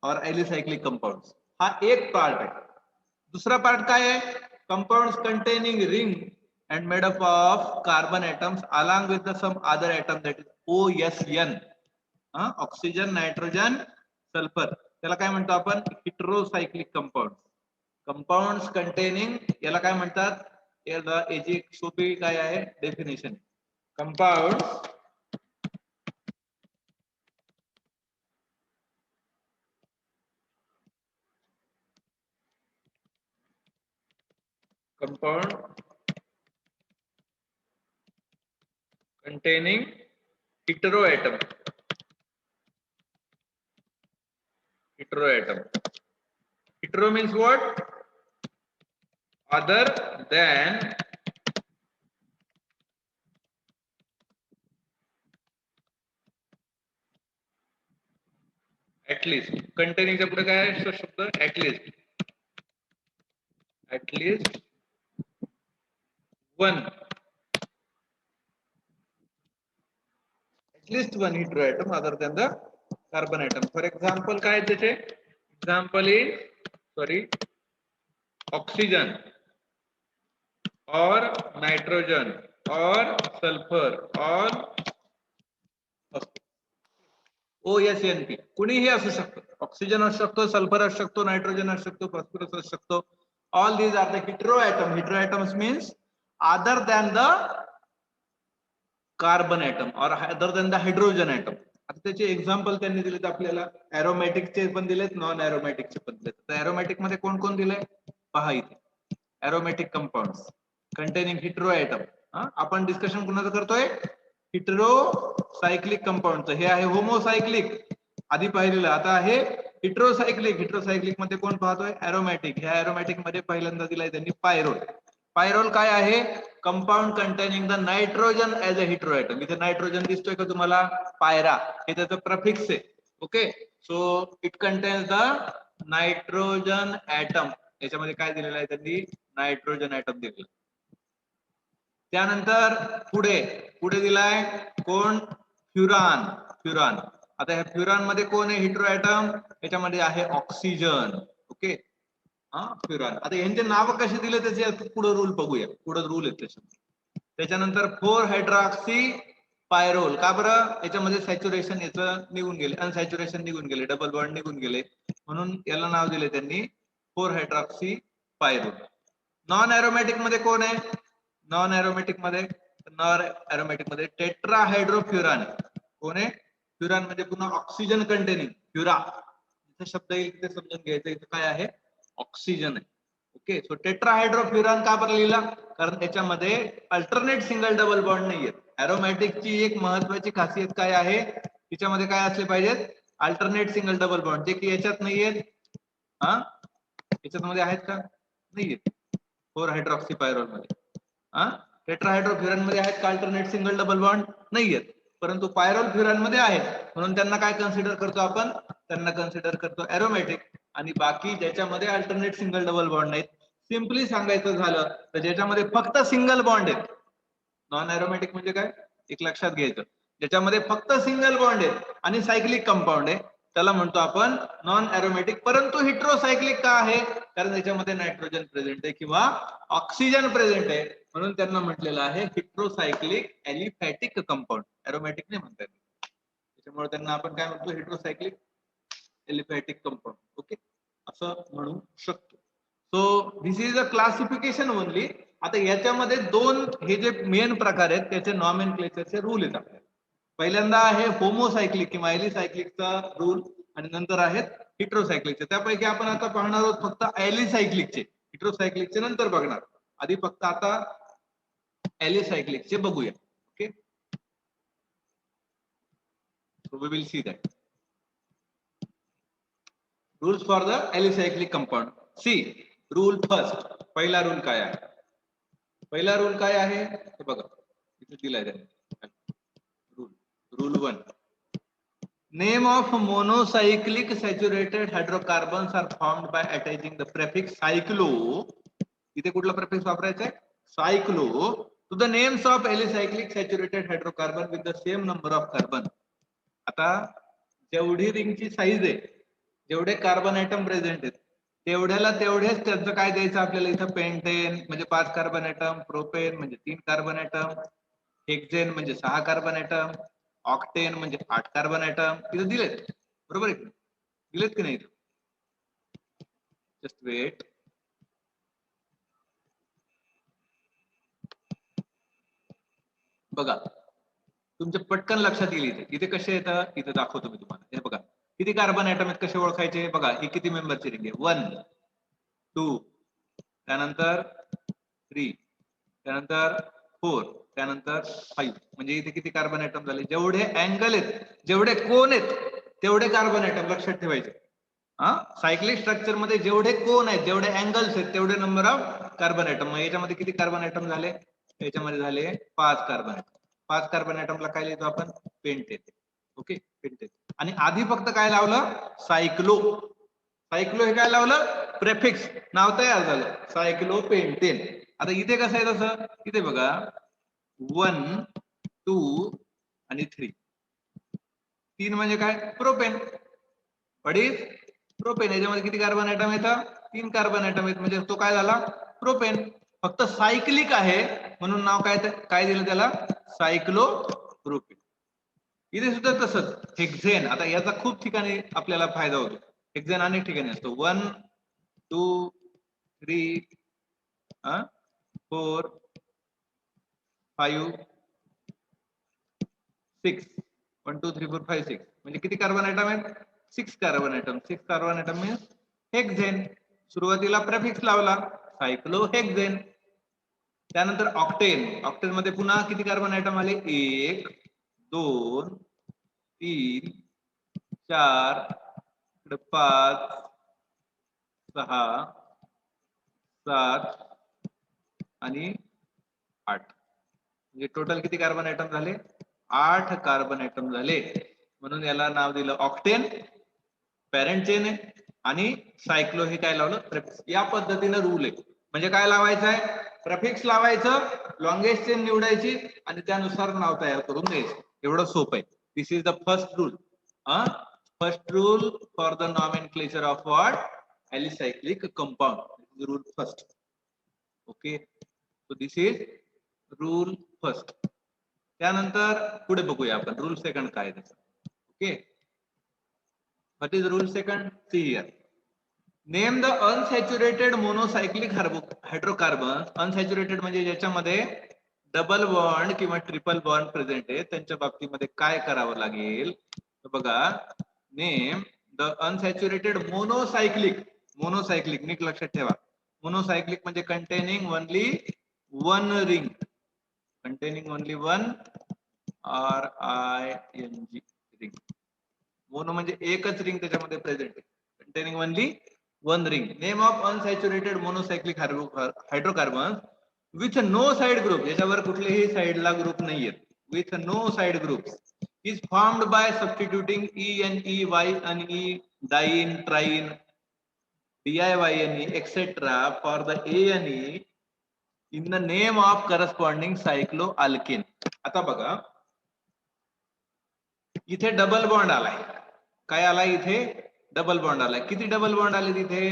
और alicyclic compounds. हा एक पार्ट आहे. दूसरा पार्ट काय आहे? Compounds containing ring and made up of carbon atoms along with the some other atom, that is OSN, oxygen, nitrogen, sulphur. त्याला काय म्हणतो आपण? हेटेरोसायक्लिक कंपाऊंड. कंपाऊंड्स कंटेनिंग, याला काय म्हणतात? याची एक सोपी काय आहे definition? Compound containing heteroatom. Hetero means what? Other than at least. Containing च्या पुढे काय आहे शब्द? at least one. At least one heteroatom other than the carbon atom. For example, काय आहे त्याचे? Example is oxygen or nitrogen or sulfur or OSNP. कुणीही असू शकतो. ऑक्सिजन असू शकतो, सल्फर असू शकतो, नायट्रोजन असू शकतो, फॉस्फरस असू शकतो. All these are the heteroatom. Heteroatoms means other than the carbon atom or other than the hydrogen atom. आता त्याचे एक्झाम्पल त्यांनी दिलेत आपल्याला. एरोमॅटिकचे पण दिलेत, नॉन एरोमॅटिकचे पण दिलेत. तर एरोमॅटिक मध्ये कोण कोण दिले पहा इथे. एरोमॅटिक कंपाऊंड्स कंटेनिंग हेटेरोएटम. आपण डिस्कशन कुणाचं करतोय? हेटेरोसायक्लिक कंपाऊंडचं. हे आहे होमोसायक्लिक आधी पाहिलेलं. आता आहे हेटेरोसायक्लिक. हेटेरोसायक्लिक मध्ये कोण पाहतोय? एरोमॅटिक. ह्या एरोमॅटिक मध्ये पहिल्यांदा दिलाय त्यांनी पायरोल. पायरोल काय आहे? Compound containing the nitrogen as a heteroatom. इथे नायट्रोजन दिसतोय का तुम्हाला? पायरा हे त्याचं प्रफिक्स आहे. Okay, so it contains the nitrogen atom. याच्यामध्ये काय दिलेलं आहे त्यांनी? नायट्रोजन ऍटम दिलेलं. त्यानंतर पुढे पुढे दिलाय कोण? फ्युरान. फ्युरान. आता ह्या फ्युरान मध्ये कोण आहे हेटेरोएटम? याच्यामध्ये आहे ऑक्सिजन. Okay, furan. आता यांचे नाव कसे दिले त्याचे पुढे रूल बघूया. पुढे रूल आहेत त्याचे. त्याच्यानंतर 4 हायड्रॉक्सी पायरोल. का बरं? याच्यामध्ये सॅच्युरेशन याचं निघून गेले, अनसॅच्युरेशन निघून गेले, डबल बॉन्ड निघून गेले, म्हणून याला नाव दिले त्यांनी 4 हायड्रॉक्सी पायरोल. नॉन एरोमॅटिक मध्ये कोण आहे? नॉन एरोमॅटिक मध्ये टेट्राहायड्रोफ्युरान. कोण आहे? फ्युरान मध्ये पुन्हा ऑक्सिजन कंटेनिंग. फ्युरा जिथे शब्द येईल तिथे समजून घ्यायचं. इथे काय आहे? ऑक्सिजन आहे. ओके, सो टेट्राहायड्रोफ्युरान का बरं लिहिला? कारण त्याच्यामध्ये अल्टरनेट सिंगल डबल बॉन्ड नाहीये. एरोमॅटिकची एक महत्वाची खासियत काय आहे? तिच्यामध्ये काय असले पाहिजेत? अल्टरनेट सिंगल डबल बॉन्ड, जे की याच्यात नाहीयेत. याच्यामध्ये आहेत का? नाहीयेत. 4 हायड्रॉक्सी पायरोल मध्ये. टेट्राहायड्रोफ्युरान मध्ये आहेत का अल्टरनेट सिंगल डबल बॉन्ड? नाहीयेत. परंतु पायरोल फ्युरान मध्ये आहेत, म्हणून त्यांना काय कन्सिडर करतो आपण? त्यांना कन्सिडर करतो एरोमॅटिक. आणि बाकी ज्याच्यामध्ये अल्टरनेट सिंगल डबल बॉन्ड आहेत, सिम्पली सांगायचं झालं तर ज्याच्यामध्ये फक्त सिंगल बॉन्ड आहेत. नॉन एरोमॅटिक म्हणजे काय? एक लक्षात घ्यायचं. ज्याच्यामध्ये फक्त सिंगल बॉन्ड आहेत आणि सायक्लिक कंपाऊंड आहे, त्याला म्हणतो आपण नॉन एरोमॅटिक. परंतु हेटेरोसायक्लिक का आहे? कारण त्याच्यामध्ये नायट्रोजन प्रेझेंट आहे किंवा ऑक्सिजन प्रेझेंट आहे, म्हणून त्यांना म्हटलेलं आहे हेटेरोसायक्लिक एलिफॅटिक कंपाऊंड. एरोमॅटिक नाही म्हणतात. त्याच्यामुळे त्यांना आपण काय म्हणतो? हेटेरोसायक्लिक एलिफॅटिक कंपाऊंड. ओके, असं म्हणू शकतो. So this is a classification only. आता याच्यामध्ये दोन हे जे मेन प्रकार आहेत त्याचे नॉमेनक्लेचरचे रूल आहेत आपल्याला. पहिल्यांदा आहे होमोसायक्लिक किंवा एलिसायक्लिकचा रूल, आणि नंतर आहेत हेटेरोसायक्लिकचे. त्यापैकी आपण आता पाहणार आहोत फक्त एलिसायक्लिकचे. हेटेरोसायक्लिकचे नंतर बघणार. आधी फक्त आता एलिसायक्लिकचे बघूया. Okay, so we will see that rules for the alicyclic compound. See, rule first. पहिला रूल काय आहे? पहिला रूल काय आहे हे बघा, इथे दिलाय त्यांनी. Rule 1, Name of monocyclic saturated hydrocarbons are formed by attaching the prefix cyclo. इथे कुठला prefix वापरायचा आहे? Cyclo to the names of alicyclic saturated hydrocarbon with the same number of carbon. आता जेवढी रिंगची साईज आहे, जेवढे कार्बन ऍटम प्रेझेंट आहेत, तेवढ्याला तेवढेच त्याचं काय द्यायचं आपल्याला इथं पेंटेन म्हणजे 5 कार्बन ऍटम, प्रोपेन म्हणजे 3 कार्बन ऍटम, हेक्सेन म्हणजे 6 कार्बन ऍटम, ऑक्टेन म्हणजे 8 कार्बन ऍटम इथं दिलेत. बरोबर आहे, दिलेत की नाही? Just wait. बघा तुमच्या पटकन लक्षात येईल इथे कसे येतं, इथे दाखवतो मी तुम्हाला. हे बघा किती कार्बन ऍटम आहेत, कसे ओळखायचे बघा. ही किती मेंबरची रिंग आहे? 1 2 त्यानंतर 3 त्यानंतर 4 त्यानंतर 5. म्हणजे इथे किती कार्बन ऍटम झाले? जेवढे अँगल आहेत, जेवढे कोन आहेत, तेवढे कार्बन ऍटम लक्षात ठेवायचे. सायक्लिक स्ट्रक्चर मध्ये जेवढे कोन आहेत, जेवढे अँगल्स आहेत, तेवढे नंबर ऑफ कार्बन ऍटम. मग याच्यामध्ये किती कार्बन ऍटम झाले? याच्यामध्ये झाले 5 कार्बन ऍटम. 5 कार्बन ऍटमला काय लिहितो आपण? पेंटेन. Okay, pentane. आणि आधी फक्त काय लावलं? सायक्लो. सायक्लो हे काय लावलं? प्रेफिक्स, नाव तयार झालं सायक्लोपेंटेन. आता इथे कसं आहे तसं? इथे बघा 1 2 आणि 3. 3 म्हणजे काय? प्रोपेन. वडील प्रोपेन. याच्यामध्ये किती कार्बन ऍटम येतात? 3 कार्बन ऍटम आहेत. म्हणजे तो काय झाला? प्रोपेन. फक्त सायक्लिक आहे म्हणून नाव काय दिलं त्याला? सायक्लो प्रोपेन. इथे सुद्धा तसंच हेक्सेन. आता याचा खूप ठिकाणी आपल्याला फायदा होतो. हेक्सेन अनेक ठिकाणी असतो. 1 2 3 4 5 6. 1 2 3 4 5 6. म्हणजे किती कार्बन ऍटम आहेत? 6 carbon atom. 6 carbon atom means hexane. सुरुवातीला प्रेफिक्स लावला सायक्लो हेक्सेन. त्यानंतर ऑक्टेन. ऑक्टेन मध्ये पुन्हा किती कार्बन ऍटम आले? 1 2 3 4 5 6 7 आणि 8. म्हणजे टोटल किती कार्बन ऍटम झाले? 8 कार्बन ऍटम झाले. म्हणून याला नाव दिलं ऑक्टेन. पॅरेंट चेन आहे. आणि सायक्लो हे काय लावलं? प्रेफिक्स. या पद्धतीने रूल आहे. म्हणजे काय लावायचं आहे? प्रेफिक्स लावायचं, लॉंगेस्ट चेन निवडायची आणि त्यानुसार नाव तयार करून द्यायचं. एवढं सोपं आहे. This is the first rule. First rule for the nomenclature of what? Alicyclic compound. Rule first. Okay, so this is rule first. त्यानंतर पुढे बघूया आपण रूल सेकंड काय त्याचा. Okay, what is rule second? See here. Name the unsaturated monocyclic hydrocarbon. Unsaturated म्हणजे ज्याच्यामध्ये double bond किंवा triple bond present आहे, त्यांच्या बाबतीमध्ये काय करावं लागेल? बघा, name the unsaturated monocyclic. Monocyclic नीट लक्षात ठेवा. मोनोसायक्लिक म्हणजे containing only one ring. Containing only one RING ring. Mono म्हणजे एकच रिंग त्याच्यामध्ये प्रेझेंट आहे. Containing only one ring. Name of unsaturated monocyclic hydrocarbon with no side group. याच्यावर कुठलेही साइडला ग्रुप नाहीये. With no side group is formed by substituting ENE, Y and E, diene, triyne, DIYNE, etc. for the ANE in the name of corresponding cycloalkane. आता बघा इथे double bond आलाय. काय आलाय? इथे डबल बॉन्ड आलाय. किती डबल बॉन्ड आले तिथे?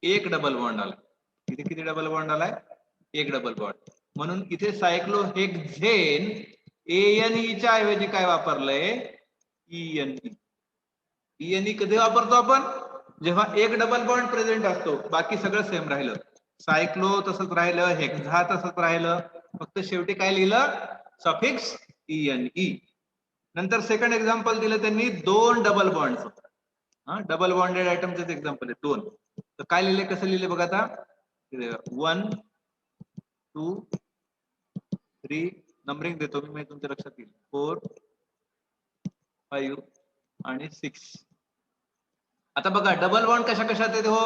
एक डबल बॉन्ड आलाय. इथे किती डबल बॉन्ड आलाय? एक डबल बॉन्ड. म्हणून इथे सायक्लोहेक्झेन ANE च्या ऐवजी काय वापरलंय? ENE. ENE कधी वापरतो आपण? जेव्हा एक डबल बॉन्ड प्रेझेंट असतो. बाकी सगळं सेम राहिलं. सायक्लो तसंच राहिलं, हेक्झा तसंच राहिलं, फक्त शेवटी काय लिहिलं? Suffix ENE. नंतर सेकंड एक्झाम्पल दिलं त्यांनी 2 डबल बॉन्ड. डबल बॉन्डेड आयटमचेच एक्झाम्पल आहे 2. तर काय लिहिले, कसं लिहिले बघा आता. 1 2 3 नंबरिंग देतो मी, तुमच्या लक्षात येईल. 4 5 आणि 6. आता बघा डबल बॉन्ड कशा कशात येते हो?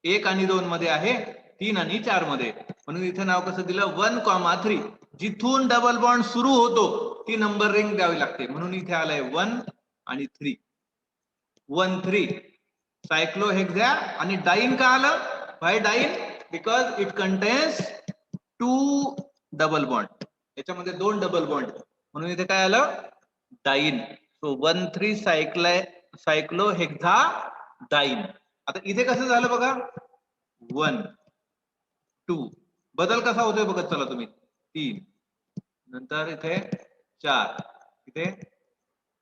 1 आणि 2 मध्ये आहे, 3 आणि 4 मध्ये. म्हणून इथे नाव कसं दिलं? 1, 3. जिथून डबल बॉन्ड सुरू होतो ती नंबर रिंग द्यावी लागते. म्हणून इथे आलंय 1 आणि 3 1 3 सायक्लोहेक्झा आणि डाईन का आलं? Why diene? Because it contains 2 double bond. याच्यामध्ये 2 डबल बॉन्ड म्हणून इथे काय आलं? डाईन. So 1 3 cyclohexadiene. आता इथे कसं झालं बघा? 1 2 बदल कसा होतोय बघत चला तुम्ही. 3 नंतर इथे 4 इथे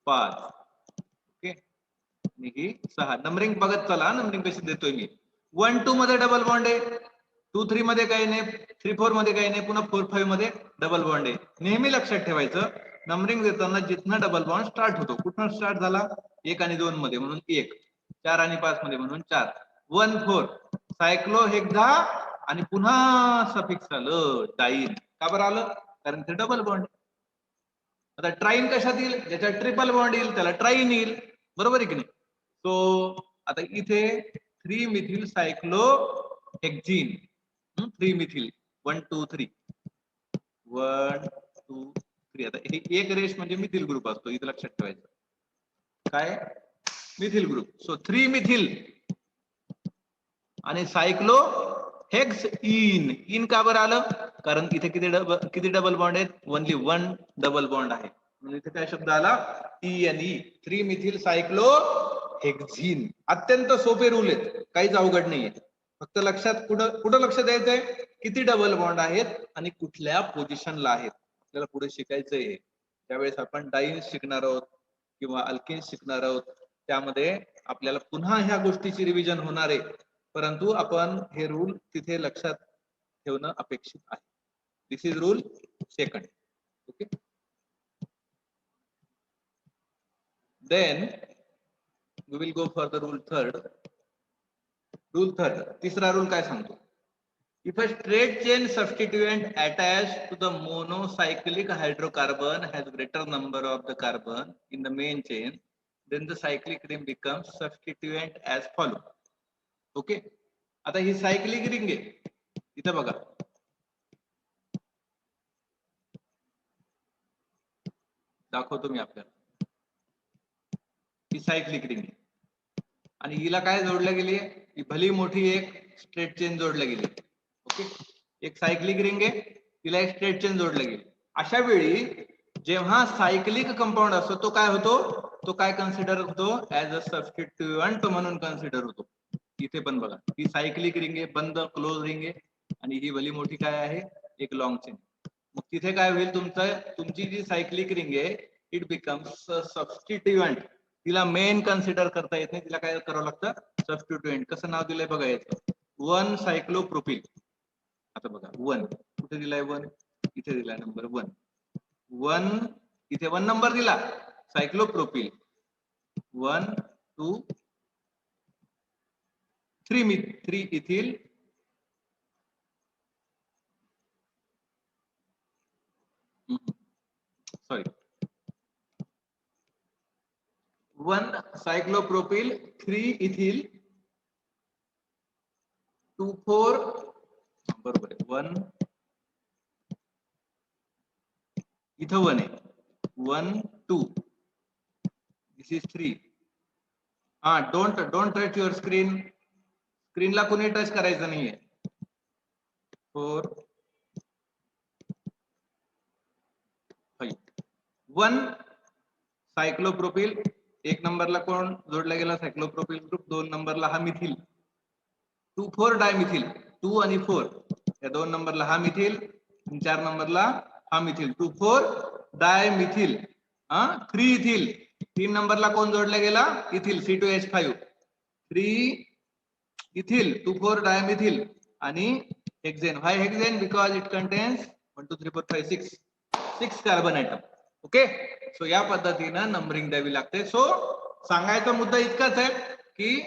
5 ओके आणि ही 6. नंबरिंग बघत चला. नंबरिंग कशी देतोय मी. 1 2 मध्ये डबल बॉन्ड आहे. 2 3 मध्ये काही नाही. 3 4 मध्ये काही नाही. पुन्हा 4 5 मध्ये डबल बॉन्ड आहे. नेहमी लक्षात ठेवायचं नंबरिंग देताना जिथनं डबल बॉन्ड स्टार्ट होतो. कुठून स्टार्ट झाला? 1 आणि 2 मध्ये म्हणून 1, 4 आणि 5 मध्ये म्हणून 4. 1 4 सायक्लोहेक्झा आणि पुन्हा सफिक्स आलं डाईन. का बरं आलं? कारण ते डबल बॉन्ड. आता ट्राईन कशात येईल? ज्याच्यात ट्रिपल बॉन्ड येईल त्याला ट्राईन येईल. बरोबर आहे की नाही? सो आता इथे 3 मिथिल सायक्लोहेक्झीन 3 मिथिल 1 2 3 1 2 3. आता हे एक रेष म्हणजे मिथिल ग्रुप असतो. इथे लक्षात ठेवायचं. काय? Methyl group. सो 3 मिथिल आणि सायक्लो हेक्स इन का बरं आलं? कारण इथे किती डबल बॉन्ड आहेत? ओनली 1 डबल बॉन्ड आहे. म्हणजे इथे काय शब्द आला? TNE 3 methyl cyclohexene. अत्यंत सोपे रूल आहेत. काहीच अवघड नाहीये. फक्त लक्षात कुठं लक्ष द्यायचंय? किती डबल बॉन्ड आहेत आणि कुठल्या पोझिशनला आहेत. आपल्याला पुढे शिकायचंय. त्यावेळेस आपण डाईन्स शिकणार आहोत किंवा अल्केन्स शिकणार आहोत. त्यामध्ये आपल्याला पुन्हा ह्या गोष्टीची रिव्हिजन होणार आहे. परंतु आपण हे रूल तिथे लक्षात ठेवणं अपेक्षित आहे. This is rule second. Okay. Then we will go for the rule third. Rule third. तिसरा रूल काय सांगतो? If a straight chain substituent attached to the monocyclic hydrocarbon has greater number of the carbon in the main chain, then the cyclic ring becomes substituent as follow. Okay. आता ही cyclic ring आहे. इथं बघा. दाखवतो मी आपल्याला. ही cyclic ring आहे आणि हिला काय जोडलं गेली आहे? ही भली मोठी एक स्ट्रेट चेन जोडल्या गेली. ओके. एक सायक्लिक रिंग आहे, तिला एक स्ट्रेट चेन जोडलं गेली. अशा वेळी जेव्हा सायक्लिक कंपाऊंड असतो तो काय होतो? तो काय कन्सिडर होतो? ऍज अ सबस्टिट्यूएंट म्हणून कन्सिडर होतो. इथे पण बघा, ही सायक्लिक रिंग आहे, बंद क्लोज रिंग आहे आणि ही भली मोठी काय आहे? एक लॉंग चेन. मग तिथे काय होईल? तुमची जी सायक्लिक रिंग आहे इट बिकम्स सबस्टिट्यूएंट. तिला मेन कन्सिडर करता येत नाही. तिला काय करावं लागतं? सबस्टिट्यूएंट. कसं नाव दिलंय बघा याचं? 1 सायक्लोप्रोपिल. आता बघा 1 कुठे दिलाय? 1 इथे दिलाय नंबर 1. 1 इथे 1 नंबर दिला सायक्लोप्रोपिल. 1 2 3 इथिल सॉरी 1 सायक्लोप्रोपिल 3 इथिल 2 4 बरोबर आहे. 1 इथं 1 आहे. 1 2 दिस इज 3. हा डोंट टच युअर स्क्रीन. स्क्रीनला कोणी टच करायचं नाहीये. 4 5 1 सायक्लोप्रोपिल. 1 नंबरला कोण जोडला गेला? सायक्लोप्रोपिल ग्रुप. 2 नंबरला हा मिथिल. 2 4 डायमिथिल. 2 आणि 4 या 2 नंबरला हा मिथिल आणि 4 नंबरला हा मिथिल. 2 4 डायमिथिल. 3 इथिल. 3 नंबरला कोण जोडला गेला? Ethyl C2H5. 3 इथिल 2 4 डायमिथिल आणि hexane. Why hexane? Because it contains 1 2 3 4 5 6 carbon atom. Okay. So या पद्धतीनं नंबरिंग द्यावी लागते. सो सांगायचा मुद्दा इतकाच आहे की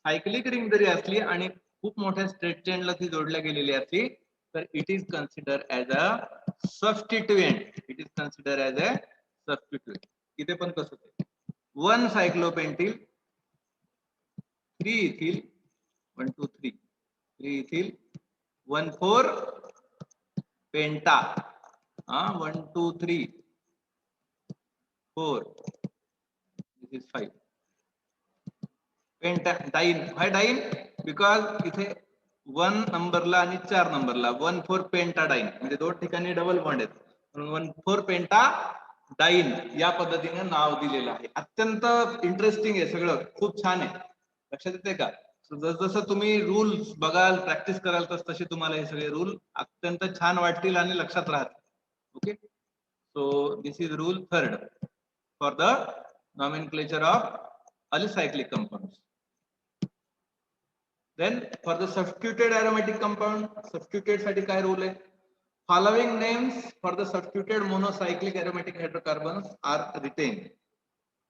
सायक्लिक रिंग जरी असली आणि खूप मोठ्या स्ट्रेट चेनला ती जोडल्या गेलेली असली तर it is consider as a substituent. It is consider as a substituent. इथे पण कसं होतं? 1 सायक्लोपेंटिल 3 इथिल 1 2 3 इथिल 1 4 पेंटा 1 2 3 4 is 5. Pentadiene. Why diene? Because इथे 1 नंबरला आणि 4 नंबरला 1,4 पेंटाडाइन म्हणजे दोन ठिकाणी डबल बॉन्ड आहेत म्हणून 1,4 पेंटाडाइन या पद्धतीने नाव दिलेलं आहे. अत्यंत इंटरेस्टिंग आहे सगळं, खूप छान आहे. लक्षात येते का? जसं तुम्ही रूल्स बघाल, प्रॅक्टिस कराल तसे तुम्हाला हे सगळे रूल अत्यंत छान वाटतील आणि लक्षात राहतील. Okay, so this is rule 3rd for the nomenclature of alicyclic compounds. Then for the substituted aromatic compound, substituted साठी काय रूल आहे? Following names for the substituted monocyclic aromatic hydrocarbons are retained.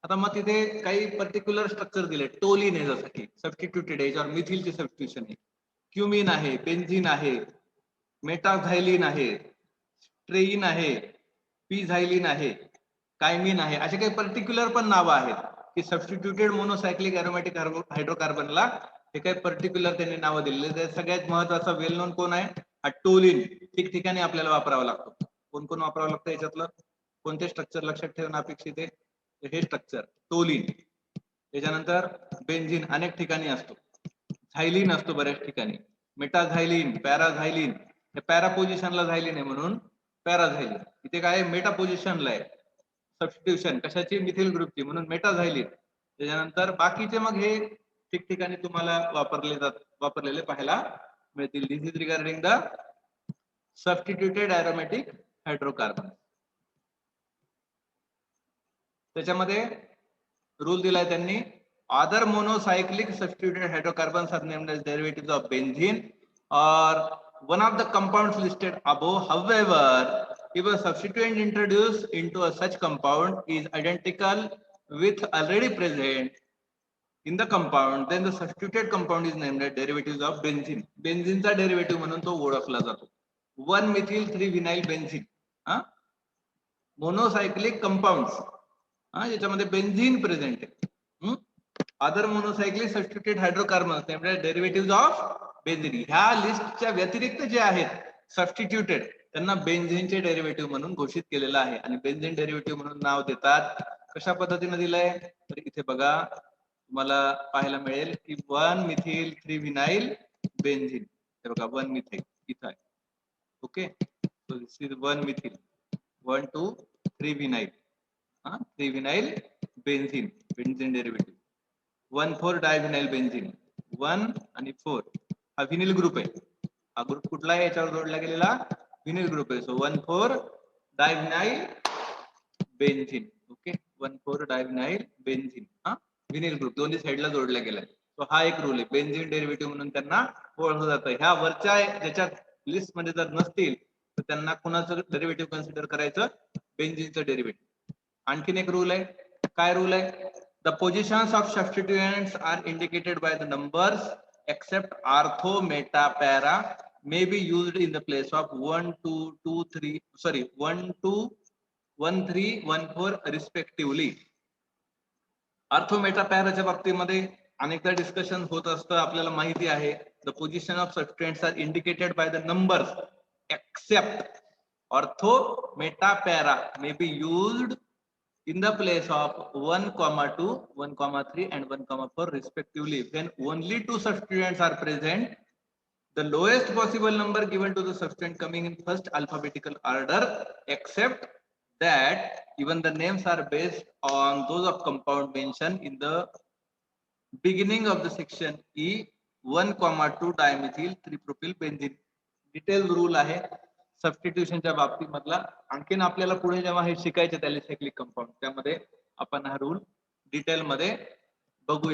आता मग तिथे काही पर्टिक्युलर स्ट्रक्चर दिले. Toluene आहे जसं की सबस्टिट्यूटेड आहे, याच्यावर मिथिलचे सबस्टिट्यूशन आहे, क्युमिन आहे, बेन्झिन आहे, मेटाझायलिन आहे, स्ट्रेइन आहे, पीझायलिन आहे, कायमिन आहे, असे काही पर्टिक्युलर पण नावं आहेत की सबस्टिट्यूटेड मोनोसायक्लिक एरोमॅटिक हायड्रोकार्बनला हे काही पर्टिक्युलर त्यांनी नावं दिलेले. सगळ्यात महत्वाचा वेल नोन कोण आहे? हा टोलिन. ठिकठिकाणी आपल्याला वापरावा लागतो. कोण कोण वापरावं लागतं याच्यातलं? कोणते स्ट्रक्चर लक्षात ठेवणं अपेक्षित आहे? हे स्ट्रक्चर टोलिन. त्याच्यानंतर बेन्झिन अनेक ठिकाणी असतो, झायलिन असतो बऱ्याच ठिकाणी, मेटाझायलिन, पॅराझायलिन. हे पॅरा पोझिशनला झायलिन आहे म्हणून पॅराझायलिन. इथे काय मेटा पोझिशनला आहे सबस्टिट्यूशन कशाची? मिथिल ग्रुपची, म्हणून मेटाझायलिन. त्याच्यानंतर बाकीचे मग हे ठिकठिकाणी तुम्हाला वापरलेले पाहायला मिळतील. This is regarding the substituted aromatic hydrocarbon. त्याच्यामध्ये रूल दिलाय त्यांनी, other monocyclic substituted hydrocarbons are named as derivatives of benzene or one of the compounds listed above. However, if a substituent introduced into a such compound is identical with already present in the compound, then the substituted compound is named as derivatives of benzene. Benzene चा derivative म्हणून तो ओळखला जातो. 1-methyl-3-vinyl benzene. Monocyclic compounds याच्यामध्ये benzene present आहे. Other monocyclic substituted hydrocarbons named as derivatives of benzene. ह्या लिस्टच्या व्यतिरिक्त जे आहेत सबस्टिट्यूटेड त्यांना बेन्झीनचे डेरिव्हेटिव्ह म्हणून घोषित केलेलं आहे आणि बेन्झीन डेरिव्हेटिव्ह म्हणून नाव देतात. कशा पद्धतीने दिलंय तर इथे बघा, तुम्हाला पाहायला मिळेल की 1-methyl-3-vinyl बेन्झीन. हे बघा 1-methyl इथं आहे. Okay, so this is 1-methyl 1,2,3-vinyl 3-vinyl benzene, benzene derivative. 1,4-divinyl benzene 1 आणि 4 हा विनिल ग्रुप आहे. हा ग्रुप कुठला आहे? याच्यावर जोडला गेलेला विनिल ग्रुप आहे. So 1,4-divinyl benzene. Okay, 1,4-divinyl benzene हा विनिल ग्रुप दोन्ही साईडला जोडला गेलाय. सो हा एक रूल आहे. बेन्झीन डेरिव्हेटिव्ह म्हणून त्यांना ओळखलं जातं. ह्या वरच्या ज्याच्यात लिस्ट मध्ये जर नसतील तर त्यांना कोणाचं डेरिव्हेटिव्ह कन्सिडर करायचं? बेन्झीनचं डेरिव्हेटिव्ह. आणखीन एक रूल आहे. काय रूल आहे? The positions of substituents are indicated by the numbers except ortho, meta, para may be used in the place of 1, 2, 2, 3, sorry 1, 2, 1, 3, 1, 4 respectively. Ortho, Meta, पॅराच्या बाबतीमध्ये अनेकदा डिस्कशन होत असतं, आपल्याला माहिती आहे. The position of substituents are indicated by the numbers except ortho, meta, para may be used in the place of 1,2, 1,3 and 1,4 respectively when only two substituents are present. The lowest possible number given to the substituent coming in first alphabetical order, except that even the names are based on those of compound mentioned in the beginning of the section E 1,2 dimethyl 3-propyl benzene. Detail rule आहे सबस्टिट्यूशनच्या बाबतीमधला. आणखीन आपल्याला पुढे जेव्हा हे शिकायचे त्याला cyclic compound त्यामध्ये आपण हा रूल डिटेल मध्ये बघूया.